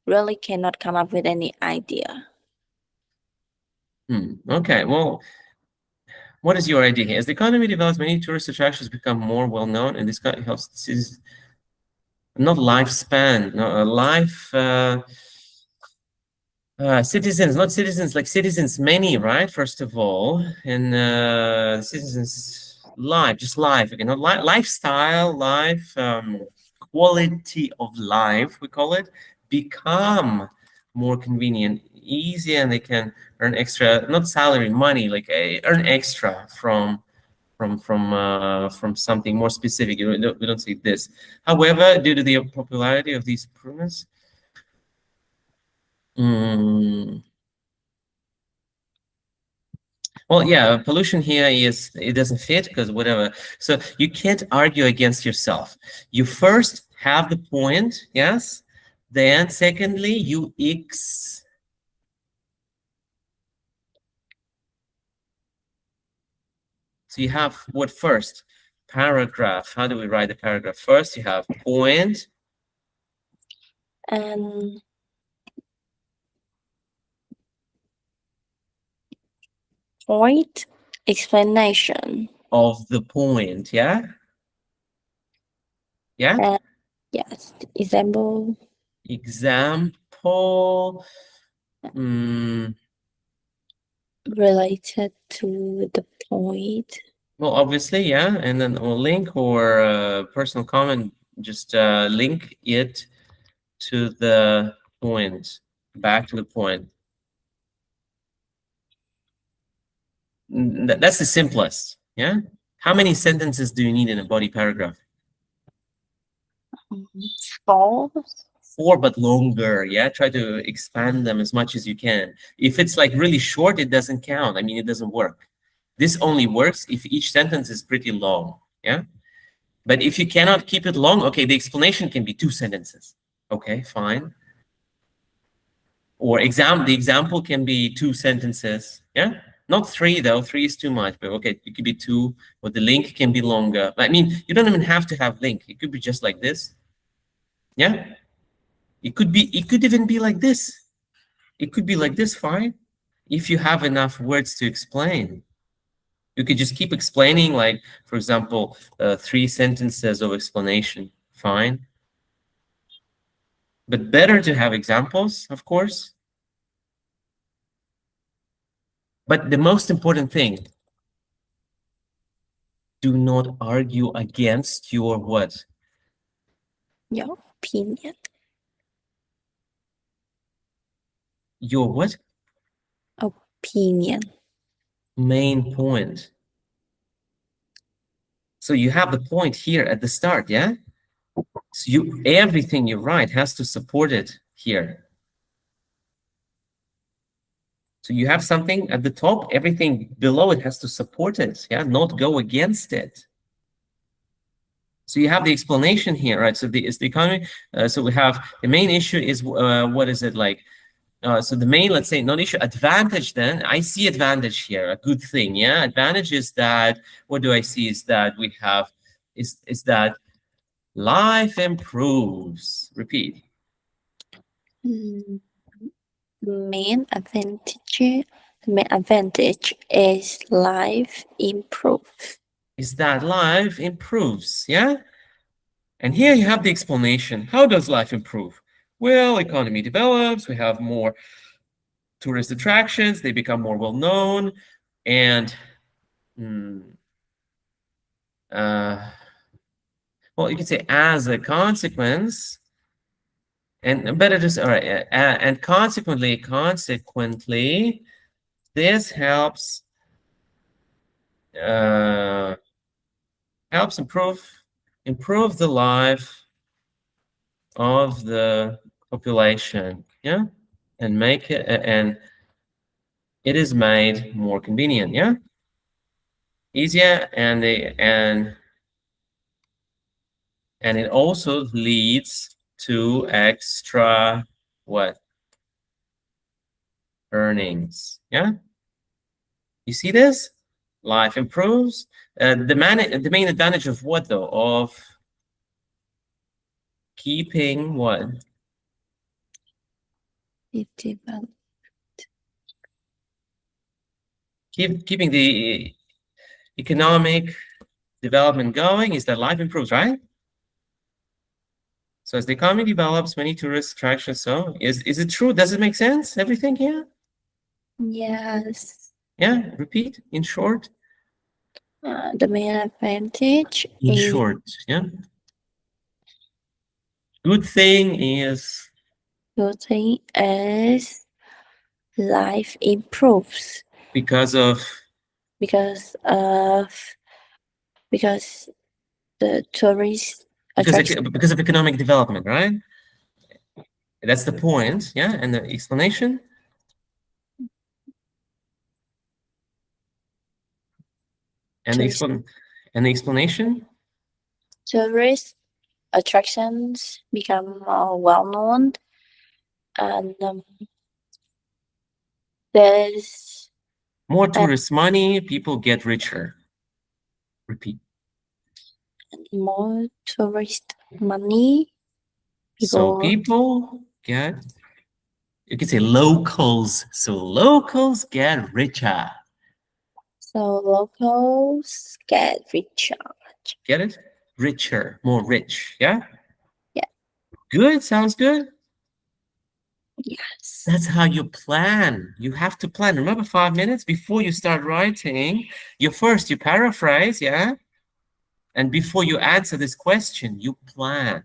really cannot come up with any idea. Okay, well, what is your idea here? As the economy develops, many tourist attractions become more well-known, and this helps cities, not lifespan, no, life, citizens, not citizens, like citizens, many, right? First of all, and citizens, life, just life, okay, not lifestyle, life, quality of life, we call it, become more convenient, easier, and they can earn extra, not salary, money, like earn extra from something more specific. We don't see this. However, due to the popularity of these improvements, Well, yeah, pollution here is, it doesn't fit because whatever. So you can't argue against yourself. You first have the point, yes? Then secondly, you so you have what first? Paragraph. How do we write the paragraph? First, you have point. And point explanation. Of the point, yeah? Yeah? And yes, example. Example. Related to the point. Well, obviously, yeah. And then a link or a personal comment, just link it to the point, back to the point. That's the simplest, yeah? How many sentences do you need in a body paragraph? 4. 4, but longer, yeah? Try to expand them as much as you can. If it's like really short, it doesn't count. I mean, it doesn't work. This only works if each sentence is pretty long, yeah? But if you cannot keep it long, okay, the explanation can be 2 sentences. Okay, fine. Or the example can be 2 sentences, yeah? Not 3 though, 3 is too much, but okay, it could be 2, or the link can be longer. I mean, you don't even have to have link. It could be just like this, yeah? It could even be like this. It could be like this, fine. If you have enough words to explain, you could just keep explaining, like, for example, 3 sentences of explanation, fine. But better to have examples, of course. But the most important thing, do not argue against your what? Your opinion. Your what? Opinion. Main point. So you have the point here at the start, yeah? So everything you write has to support it here. So you have something at the top, everything below it has to support it, yeah? Not go against it. So you have the explanation here, right? So it's the economy. So we have the main issue is, what is it like? So the main, let's say, non-issue advantage, then I see advantage here, a good thing, yeah? Advantage is that, what do I see is that we have, is that life improves. Repeat. Main advantage. The main advantage is life improves. Is that life improves, yeah? And here you have the explanation. How does life improve? Well, economy develops, we have more tourist attractions, they become more well-known, and well, you can say as a consequence, and better just, all right, and consequently, this helps improve the life of the population, yeah, and make it, and it is made more convenient, yeah, easier, and it also leads to extra what? Earnings, yeah. You see this? Life improves. The main advantage of what though? Of keeping what? It develops. Keeping the economic development going is that life improves, right? So as the economy develops, many tourist attractions. So is it true? Does it make sense? Everything here? Yes. Yeah. Repeat in short. The main advantage In is short, yeah. Good thing is life improves because of because the tourist attraction. because of economic development, right? That's the point, yeah. And the explanation. And the Tourist, explanation? tourist attractions become more well known, and there's More and tourist money, people get richer. Repeat. more tourist money. So People, people get, you can say locals. So locals get richer. so locals get richer. Get it? Richer, more rich. Yeah? Yeah. Good. Sounds good. Yes. That's how you plan. You have to plan. Remember, 5 minutes before you start writing, you paraphrase, yeah? And before you answer this question, you plan.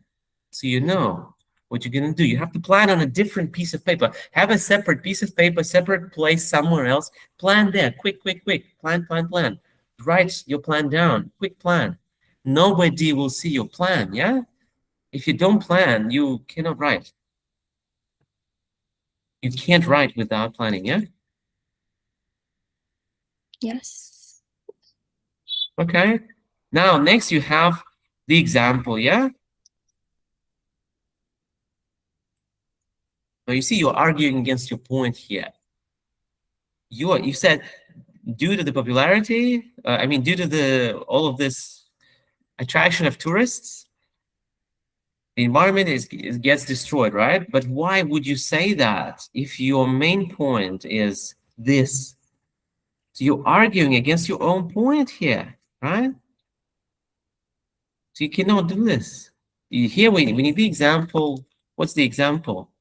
So you know what you're going to do. You have to plan on a different piece of paper. Have a separate piece of paper, separate place somewhere else. Plan there. Quick, quick, quick. Plan, plan, plan. Write your plan down. Quick plan. Nobody will see your plan, yeah? If you don't plan, you cannot write. You can't write without planning, yeah? Yes. Okay. Now, next you have the example, yeah? Now you see you're arguing against your point here. You said due to the popularity, due to the all of this attraction of tourists, the environment gets destroyed, right? But why would you say that if your main point is this? So you're arguing against your own point here, right? So you cannot do this. Here we need the example. What's the example?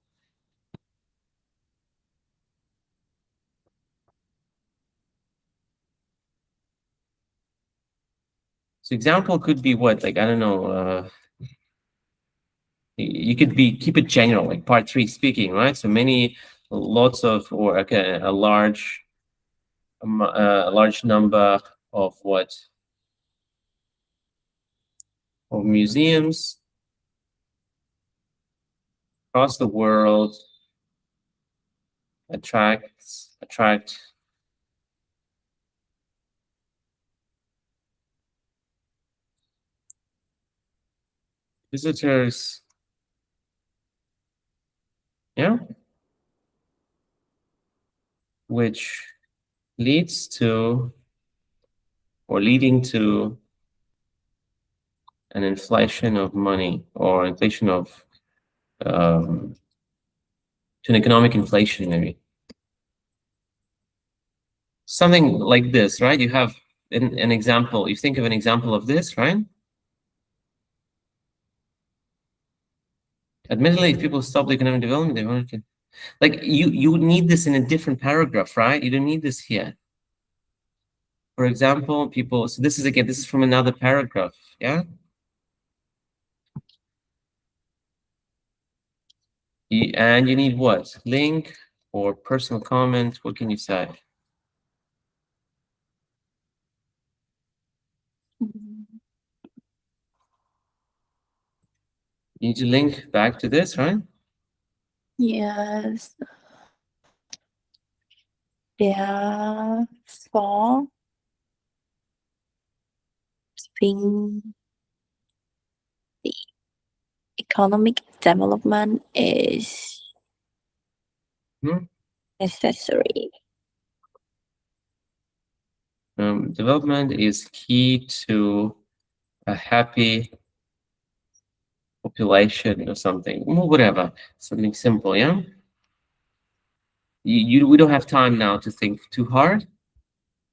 So example could be what? Like, I don't know, you could keep it general, like part 3 speaking, right? So lots of, or okay, a large number of of museums across the world attract visitors, yeah, which leads to or leading to an inflation of money, or inflation of to an economic inflation, maybe something like this, right? You have an example. You think of an example of this, right? Admittedly, if people stop the economic development, they want to, like, you need this in a different paragraph, right? You don't need this here. For example, people, so this is from another paragraph, yeah? And you need what? Link or personal comment. What can you say? You need to link back to this, right? Yes. Therefore, think the economic development is necessary. Development is key to a happy population or something, whatever, something simple, yeah? We don't have time now to think too hard,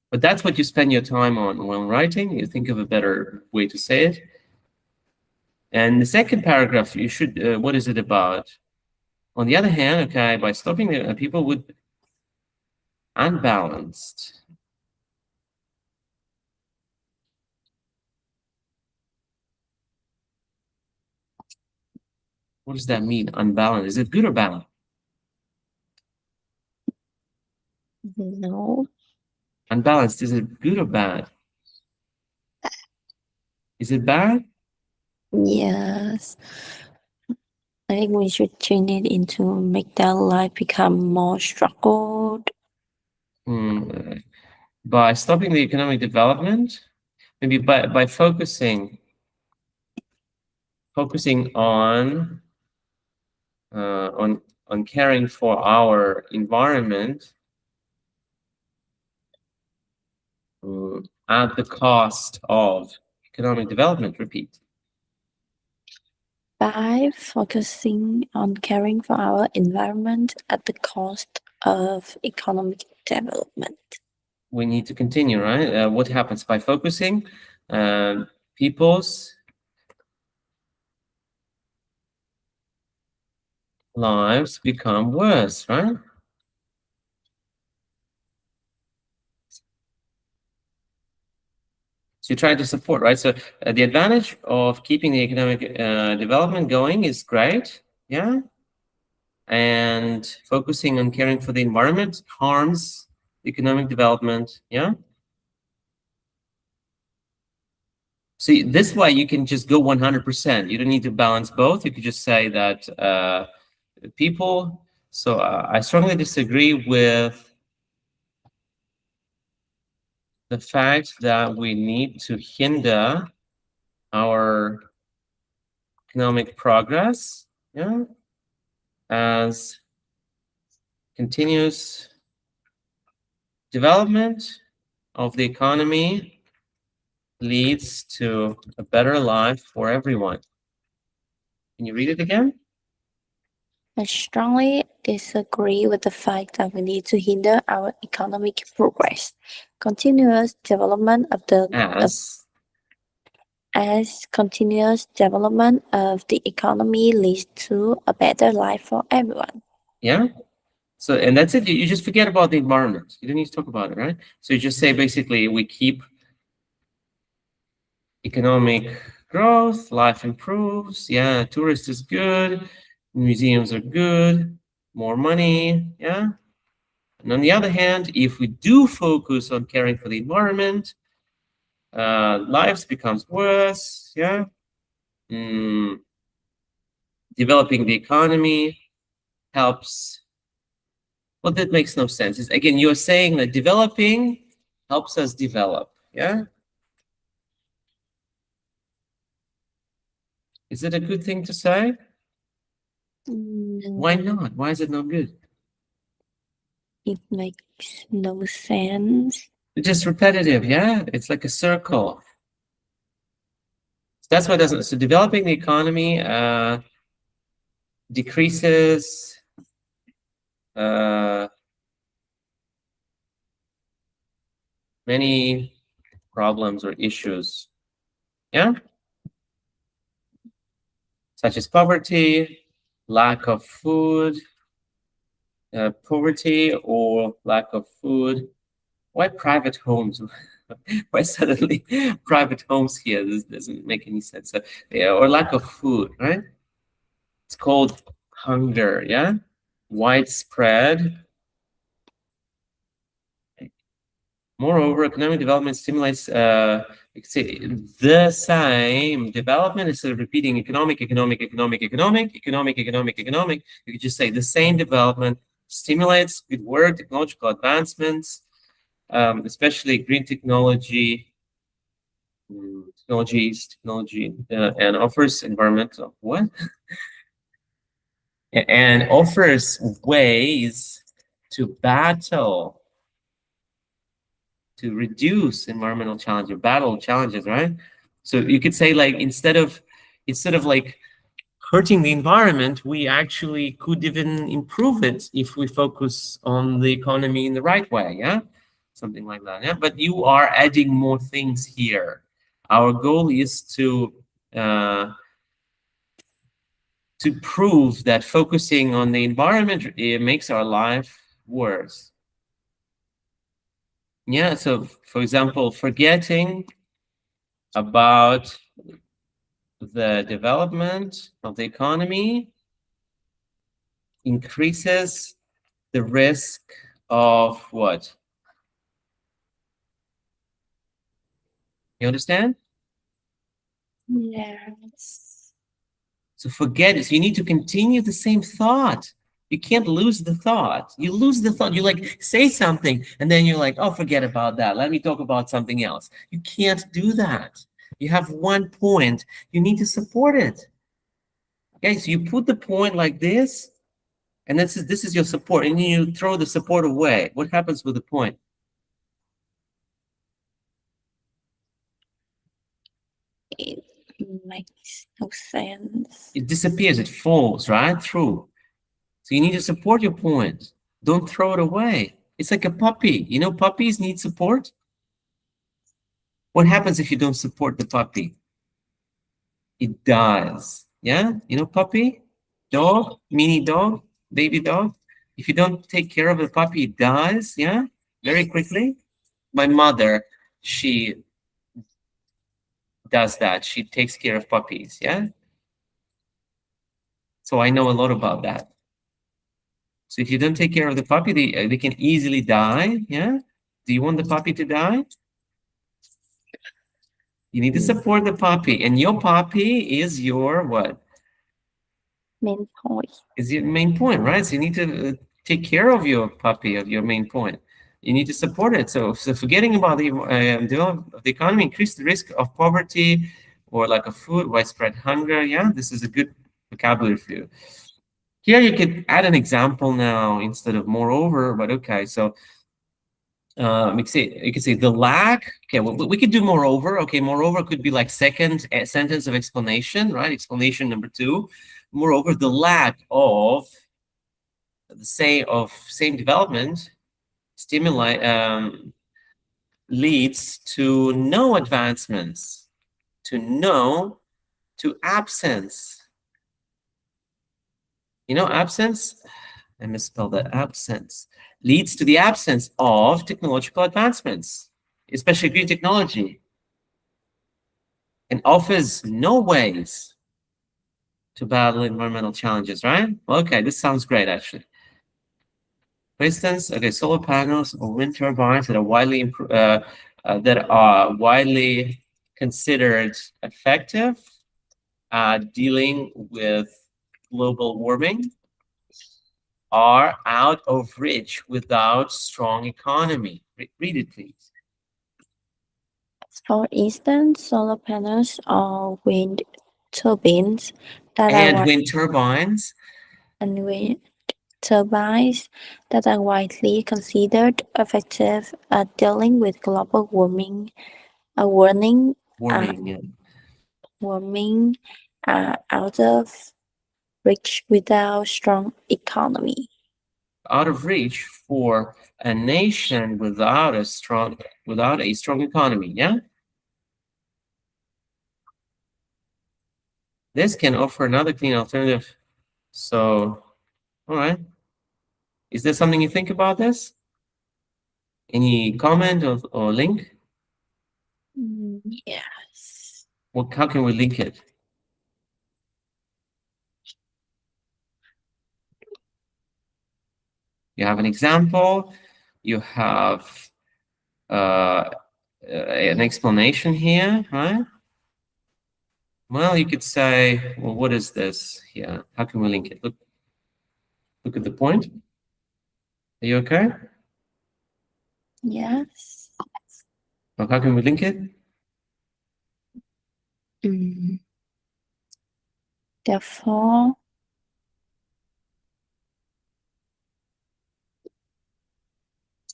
but that's what you spend your time on when writing. You think of a better way to say it. And the second paragraph, you should, what is it about? On the other hand, okay, by stopping the people would unbalanced. What does that mean? Unbalanced. Is it good or bad? No. Unbalanced. Is it good or bad? Is it bad? Yes. I think we should change it into make their life become more struggled. By stopping the economic development, maybe by focusing on caring for our environment at the cost of economic development. Repeat. By focusing on caring for our environment at the cost of economic development. We need to continue, right? What happens by focusing? People's lives become worse, right? So you try to support, right? So the advantage of keeping the economic development going is great, yeah? And focusing on caring for the environment harms economic development, yeah? See, this way you can just go 100%. You don't need to balance both. You could just say that people, so I strongly disagree with the fact that we need to hinder our economic progress, yeah, as continuous development of the economy leads to a better life for everyone. Can you read it again? I strongly disagree with the fact that we need to hinder our economic progress. Continuous development of the as continuous development of the economy leads to a better life for everyone. Yeah. So, and that's it. You just forget about the environment. You don't need to talk about it, right? So you just say basically we keep economic growth, life improves. Yeah, tourist is good, museums are good, more money. Yeah. And on the other hand, if we do focus on caring for the environment, lives becomes worse. Yeah. Developing the economy helps. Well, that makes no sense. Again, you're saying that developing helps us develop. Yeah. Is it a good thing to say? Why not? Why is it not good? It makes no sense. It's just repetitive, yeah? It's like a circle. So that's why it doesn't. So developing the economy decreases many problems or issues, yeah? Such as poverty, lack of food, poverty or lack of food. Why private homes? Why suddenly private homes here? This doesn't make any sense. So, yeah, or lack of food, right? It's called hunger, yeah? Widespread. Moreover, economic development stimulates the same development instead of repeating economic. You could just say the same development stimulates good work, technological advancements, especially green technology, and offers environmental what? And offers ways to battle, to reduce environmental challenges, battle challenges, right? So you could say like instead of like hurting the environment, we actually could even improve it if we focus on the economy in the right way, yeah? Something like that, yeah? But you are adding more things here. Our goal is to prove that focusing on the environment, it makes our life worse. Yeah, so for example, forgetting about the development of the economy increases the risk of what? You understand? Yes. So forget it. So you need to continue the same thought. You can't lose the thought. You lose the thought. You like say something and then you're like, oh, forget about that. Let me talk about something else. You can't do that. You have one point. You need to support it. Okay, so you put the point like this, and this is your support, and you throw the support away. What happens with the point? It makes no sense. It disappears. It falls right through. So you need to support your point. Don't throw it away. It's like a puppy. You know, puppies need support. What happens if you don't support the puppy? It dies. Yeah, you know, puppy, dog, mini dog, baby dog. If you don't take care of the puppy, it dies. Yeah, very quickly. My mother, she does that. She takes care of puppies. Yeah. So I know a lot about that. So if you don't take care of the puppy, they can easily die. Yeah. Do you want the puppy to die? You need to support the puppy, and your puppy is your what? Main point. Is your main point, right? So you need to take care of your puppy, of your main point. You need to support it. So forgetting about the economy, increase the risk of poverty or lack of food, widespread hunger. Yeah, this is a good vocabulary for you. Here you could add an example now instead of moreover, but okay. So you could say the lack. Okay, well, we could do moreover. Okay, moreover could be like second sentence of explanation, right? Explanation number 2. Moreover, the lack of same development stimuli leads to no advancements, to absence. You know, absence. I misspelled that. Absence leads to the absence of technological advancements, especially green technology, and offers no ways to battle environmental challenges, right? Okay, this sounds great, actually. For instance, okay, solar panels or wind turbines that are widely considered effective dealing with global warming are out of reach without strong economy. Read it, please. For instance, solar panels or wind turbines that And are wind turbines and wind turbines that are widely considered effective at dealing with global warming, warming, warming, yeah. warming out of reach without strong economy. Out of reach for a nation without a strong economy, yeah? This can offer another clean alternative. So, all right. Is there something you think about this? Any comment or link? Yes. Well, how can we link it? You have an example. You have an explanation here, right? Well, you could say, well, what is this here? How can we link it? Look at the point. Are you okay? Yes. Well, how can we link it? Therefore,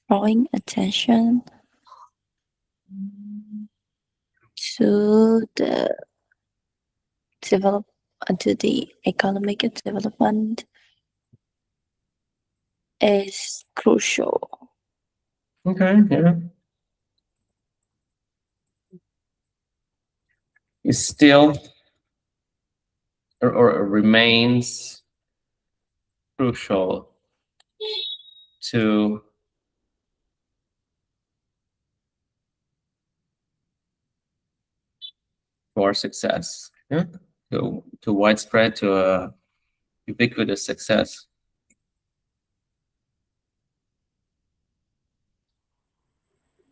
drawing attention to the economic development is crucial. Okay, yeah. Is still or remains crucial to our success, yeah? To widespread, to a ubiquitous success.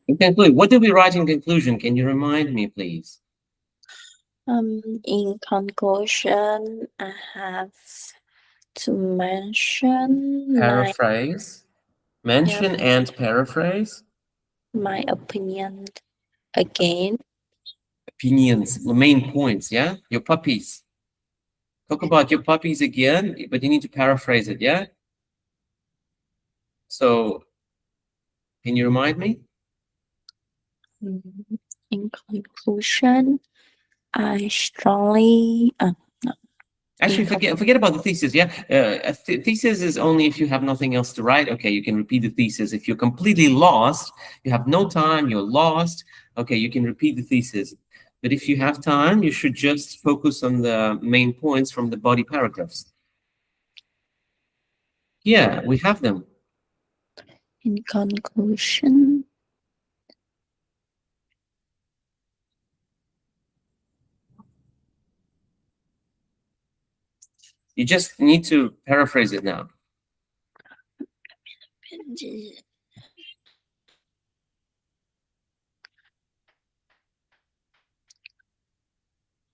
In conclusion, what did we write in conclusion? Can you remind me, please? In conclusion, I have to mention Paraphrase. Mention and paraphrase. my opinion again. Opinions, the main points, yeah? Your puppies. Talk about your puppies again, but you need to paraphrase it, yeah? So, can you remind me? In conclusion, I strongly no. Actually, forget about the thesis, yeah? A thesis is only if you have nothing else to write. Okay, you can repeat the thesis. If you're completely lost, you have no time, you're lost, okay, you can repeat the thesis. But if you have time, you should just focus on the main points from the body paragraphs. Yeah, we have them. In conclusion, You just need to paraphrase it now.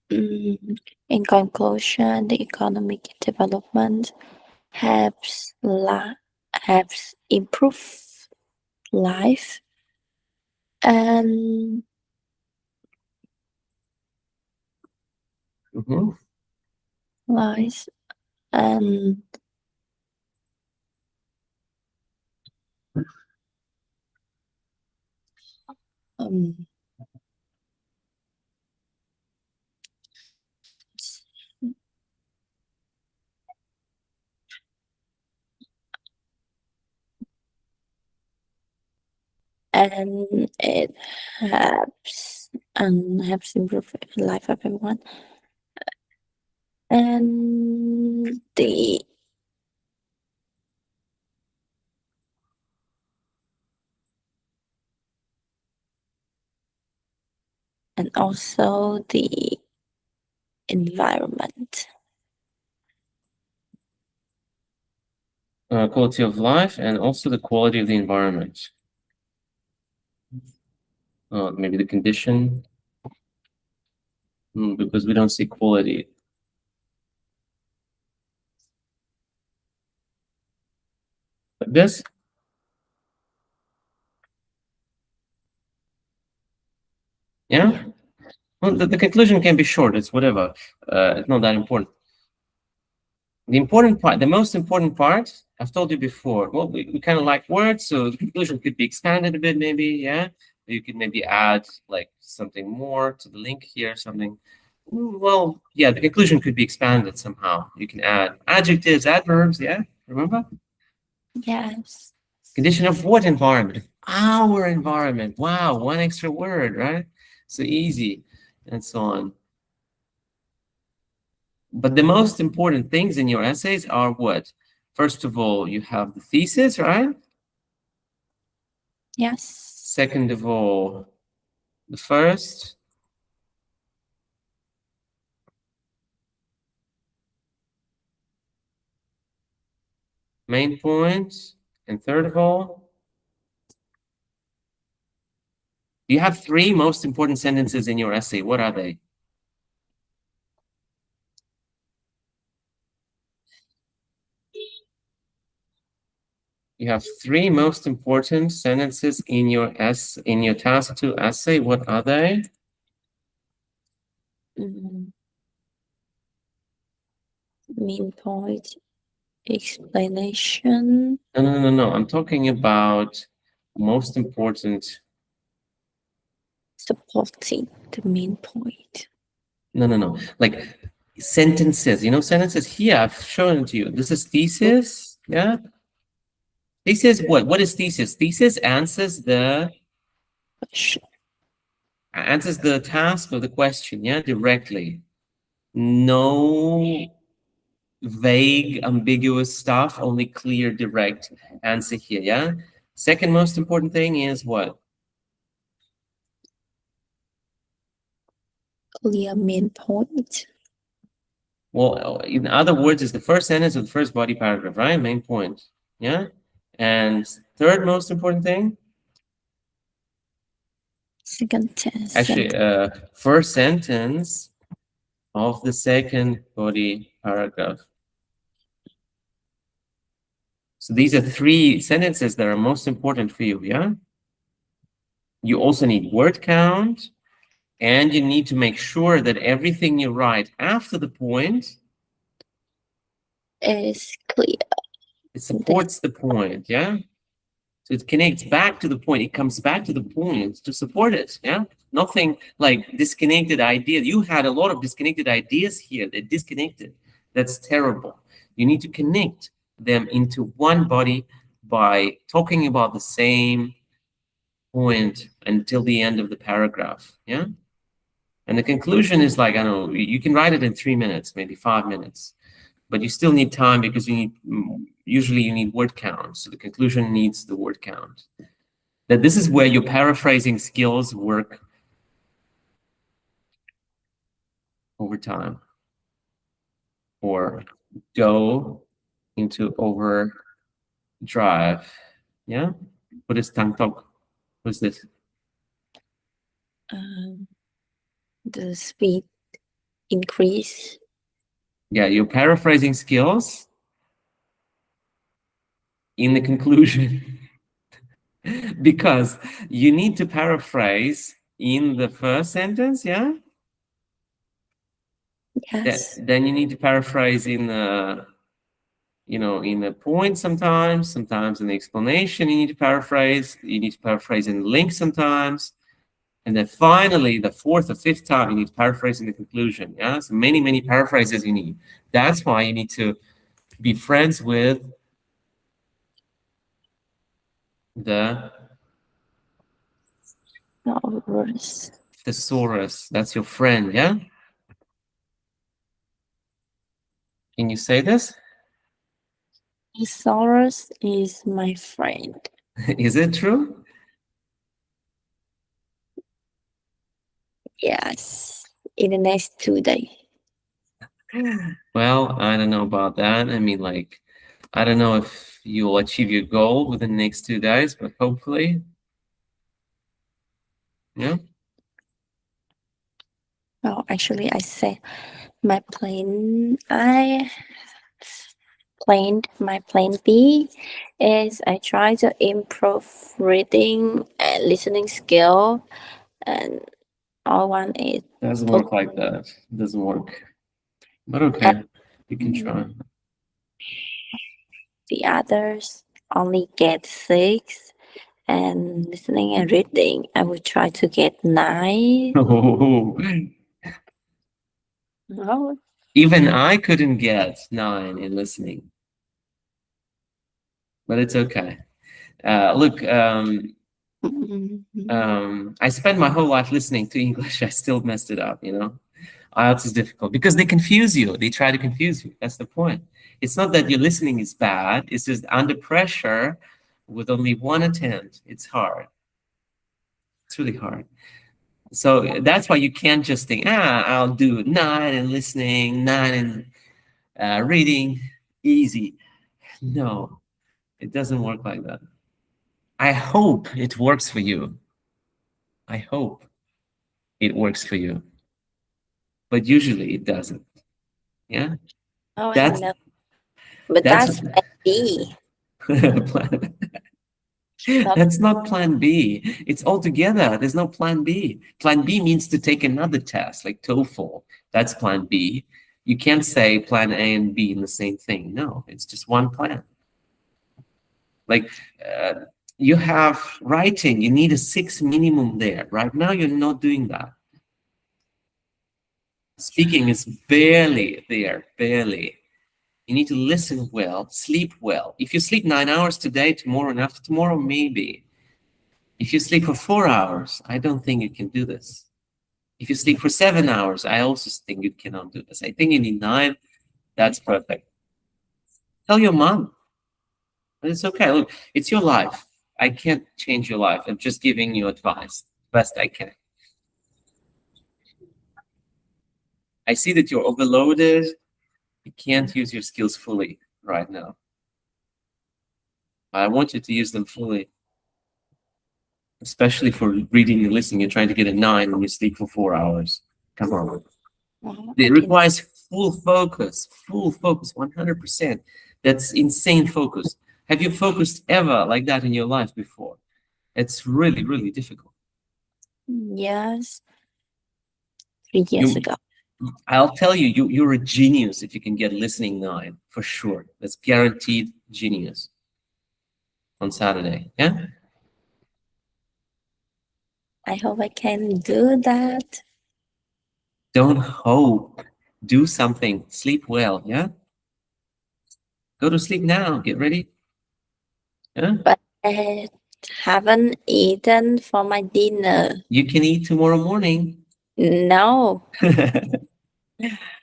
in conclusion, the economic development helps improve life and lives and um, and it helps improve the life of everyone. And also the environment. Quality of life and also the quality of the environment. Maybe the condition, because we don't see quality. Like this? Yeah? Well, the conclusion can be short, it's whatever. It's not that important. The important part, the most important part, I've told you before, well, we kind of like words, so the conclusion could be expanded a bit, maybe, yeah? You could maybe add like something more to the link here, something. Well, yeah, the conclusion could be expanded somehow. You can add adjectives, adverbs, yeah? Remember? Yes. Condition of what environment? Our environment. Wow, one extra word, right? So easy, and so on. But the most important things in your essays are what? First of all, you have the thesis, right? Yes. Second of all, the first. Main point. And third of all, you have three most important sentences in your essay. What are they? You have three most important sentences in your task 2 essay. What are they? Main point, explanation. No. I'm talking about most important. Supporting the main point. No. Like sentences. You know, sentences here. I've shown it to you. This is thesis. Yeah. Thesis. What is thesis? Thesis answers the task or the question. Yeah, directly. No vague, ambiguous stuff. Only clear, direct answer here. Yeah. Second most important thing is what? Clear main point. Well, in other words, it's the first sentence of the first body paragraph, right? Main point. Yeah. And third most important thing? Second sentence. Actually, first sentence of the second body paragraph. So these are 3 sentences that are most important for you, yeah? You also need word count, and you need to make sure that everything you write after the point, Is clear. it supports the point, yeah? So it connects back to the point. It comes back to the point to support it, yeah? Nothing like disconnected ideas. You had a lot of disconnected ideas here. They're disconnected. That's terrible. You need to connect them into one body by talking about the same point until the end of the paragraph, yeah? And the conclusion is like, I don't know, you can write it in 3 minutes, maybe 5 minutes, but you still need time because you need, usually you need word count. So the conclusion needs the word count. That this is where your paraphrasing skills work over time or go into overdrive. Yeah? What is Tang Tok? What's this? The speed increase. Yeah, your paraphrasing skills in the conclusion. Because you need to paraphrase in the first sentence, yeah? Yes. Then you need to paraphrase in the, you know, in the point sometimes in the explanation you need to paraphrase. You need to paraphrase in the link sometimes. And then finally, the 4th or 5th time, you need to paraphrase in the conclusion. Yeah, so many paraphrases you need. That's why you need to be friends with the thesaurus. That's your friend, yeah? Can you say this? Thesaurus is my friend. Is it true? Yes. In the next 2 days. Well, I don't know about that. I mean, like, I don't know if you'll achieve your goal within the next 2 days, but hopefully, yeah. Oh, actually, I said my plan. I planned my plan B is I try to improve reading and listening skill, and all one is Doesn't work like that. It doesn't work. But okay, you can try. the others only get 6, and listening and reading I would try to get 9. Oh, No. even I couldn't get 9 in listening, but it's okay. Look, I spent my whole life listening to English. I still messed it up, you know. IELTS is difficult because they confuse you. They try to confuse you. That's the point. It's not that your listening is bad. It's just under pressure with only one attempt. It's hard. It's really hard. So that's why you can't just think, I'll do 9 in listening, 9 in reading, easy. No, it doesn't work like that. I hope it works for you. I hope it works for you. But usually it doesn't. Yeah? Oh, I That's know. But that's that's plan B. That's not plan B. It's all together. There's no plan B. Plan B means to take another test, like TOEFL. That's plan B. You can't say plan A and B in the same thing. No, it's just one plan. Like you have writing, you need a 6 minimum there. Right now, you're not doing that. Speaking is barely there, barely. You need to listen well, sleep well. If you sleep 9 hours today, tomorrow, and after tomorrow, maybe. If you sleep for 4 hours, I don't think you can do this. If you sleep for 7 hours, I also think you cannot do this. I think you need 9. That's perfect. Tell your mom. It's okay. Look, it's your life. I can't change your life. I'm just giving you advice best I can. I see that you're overloaded. You can't use your skills fully right now. I want you to use them fully, especially for reading and listening. You're trying to get a 9 when you sleep for 4 hours. Come on. It requires full focus, 100%. That's insane focus. Have you focused ever like that in your life before? It's really, really difficult. Yes, 3 years You, ago. I'll tell you, you're a genius if you can get listening 9, for sure. That's guaranteed genius on Saturday. Yeah? I hope I can do that. Don't hope. Do something. Sleep well. Yeah? Go to sleep now. Get ready. Yeah? But I haven't eaten for my dinner. You can eat tomorrow morning. No,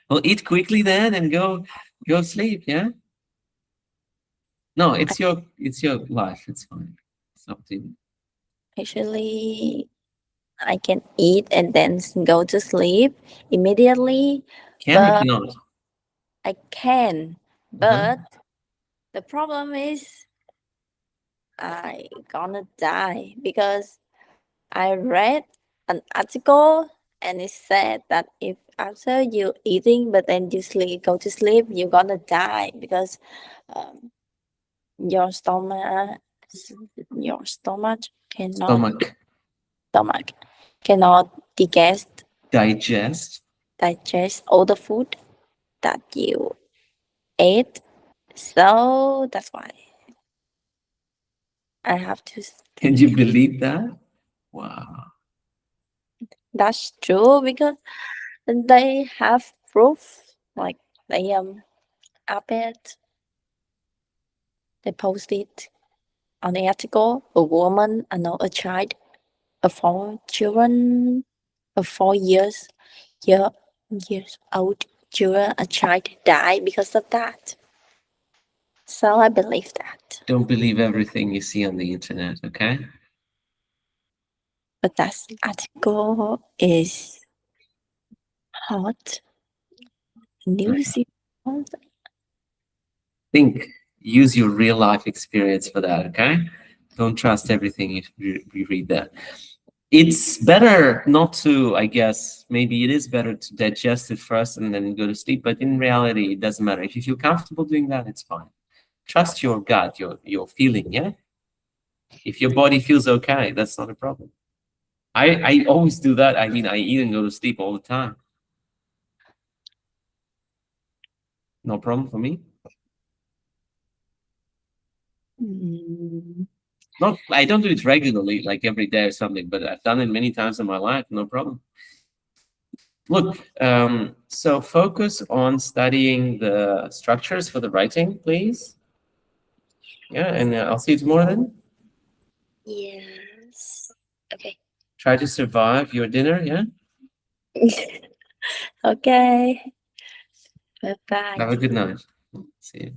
Well, eat quickly then and go sleep. Yeah? No, it's your life. It's fine. It's up to you. actually, I can eat and then go to sleep immediately. Can or But cannot? I can. Uh-huh. But the problem is I gonna die because I read an article and it said that if after you eating but then you go to sleep, you're gonna die because um, your stomach cannot Stomach. stomach cannot Digest. digest all the food that you ate. So that's why I have to Can you sleep. believe that? Wow. That's true because they have proof like they up it they posted on the article a woman no a child a 4 children a 4 years old children a child died because of that. So I believe that. Don't believe everything you see on the internet, okay? But that article is hot news. Think, use your real life experience for that, okay? Don't trust everything you read there. It's better not to, I guess, maybe it is better to digest it first and then go to sleep, but in reality, it doesn't matter. If you feel comfortable doing that, it's fine. Trust your gut, your feeling, yeah? If your body feels okay, that's not a problem. I always do that. I mean, I eat and go to sleep all the time. No problem for me. Mm, Not, I don't do it regularly, like every day or something, but I've done it many times in my life, no problem. Look, so focus on studying the structures for the writing, please. Yeah, and I'll see you tomorrow then. yes. Okay. Try to survive your dinner, yeah? Okay. Bye bye. Have a good night. See you.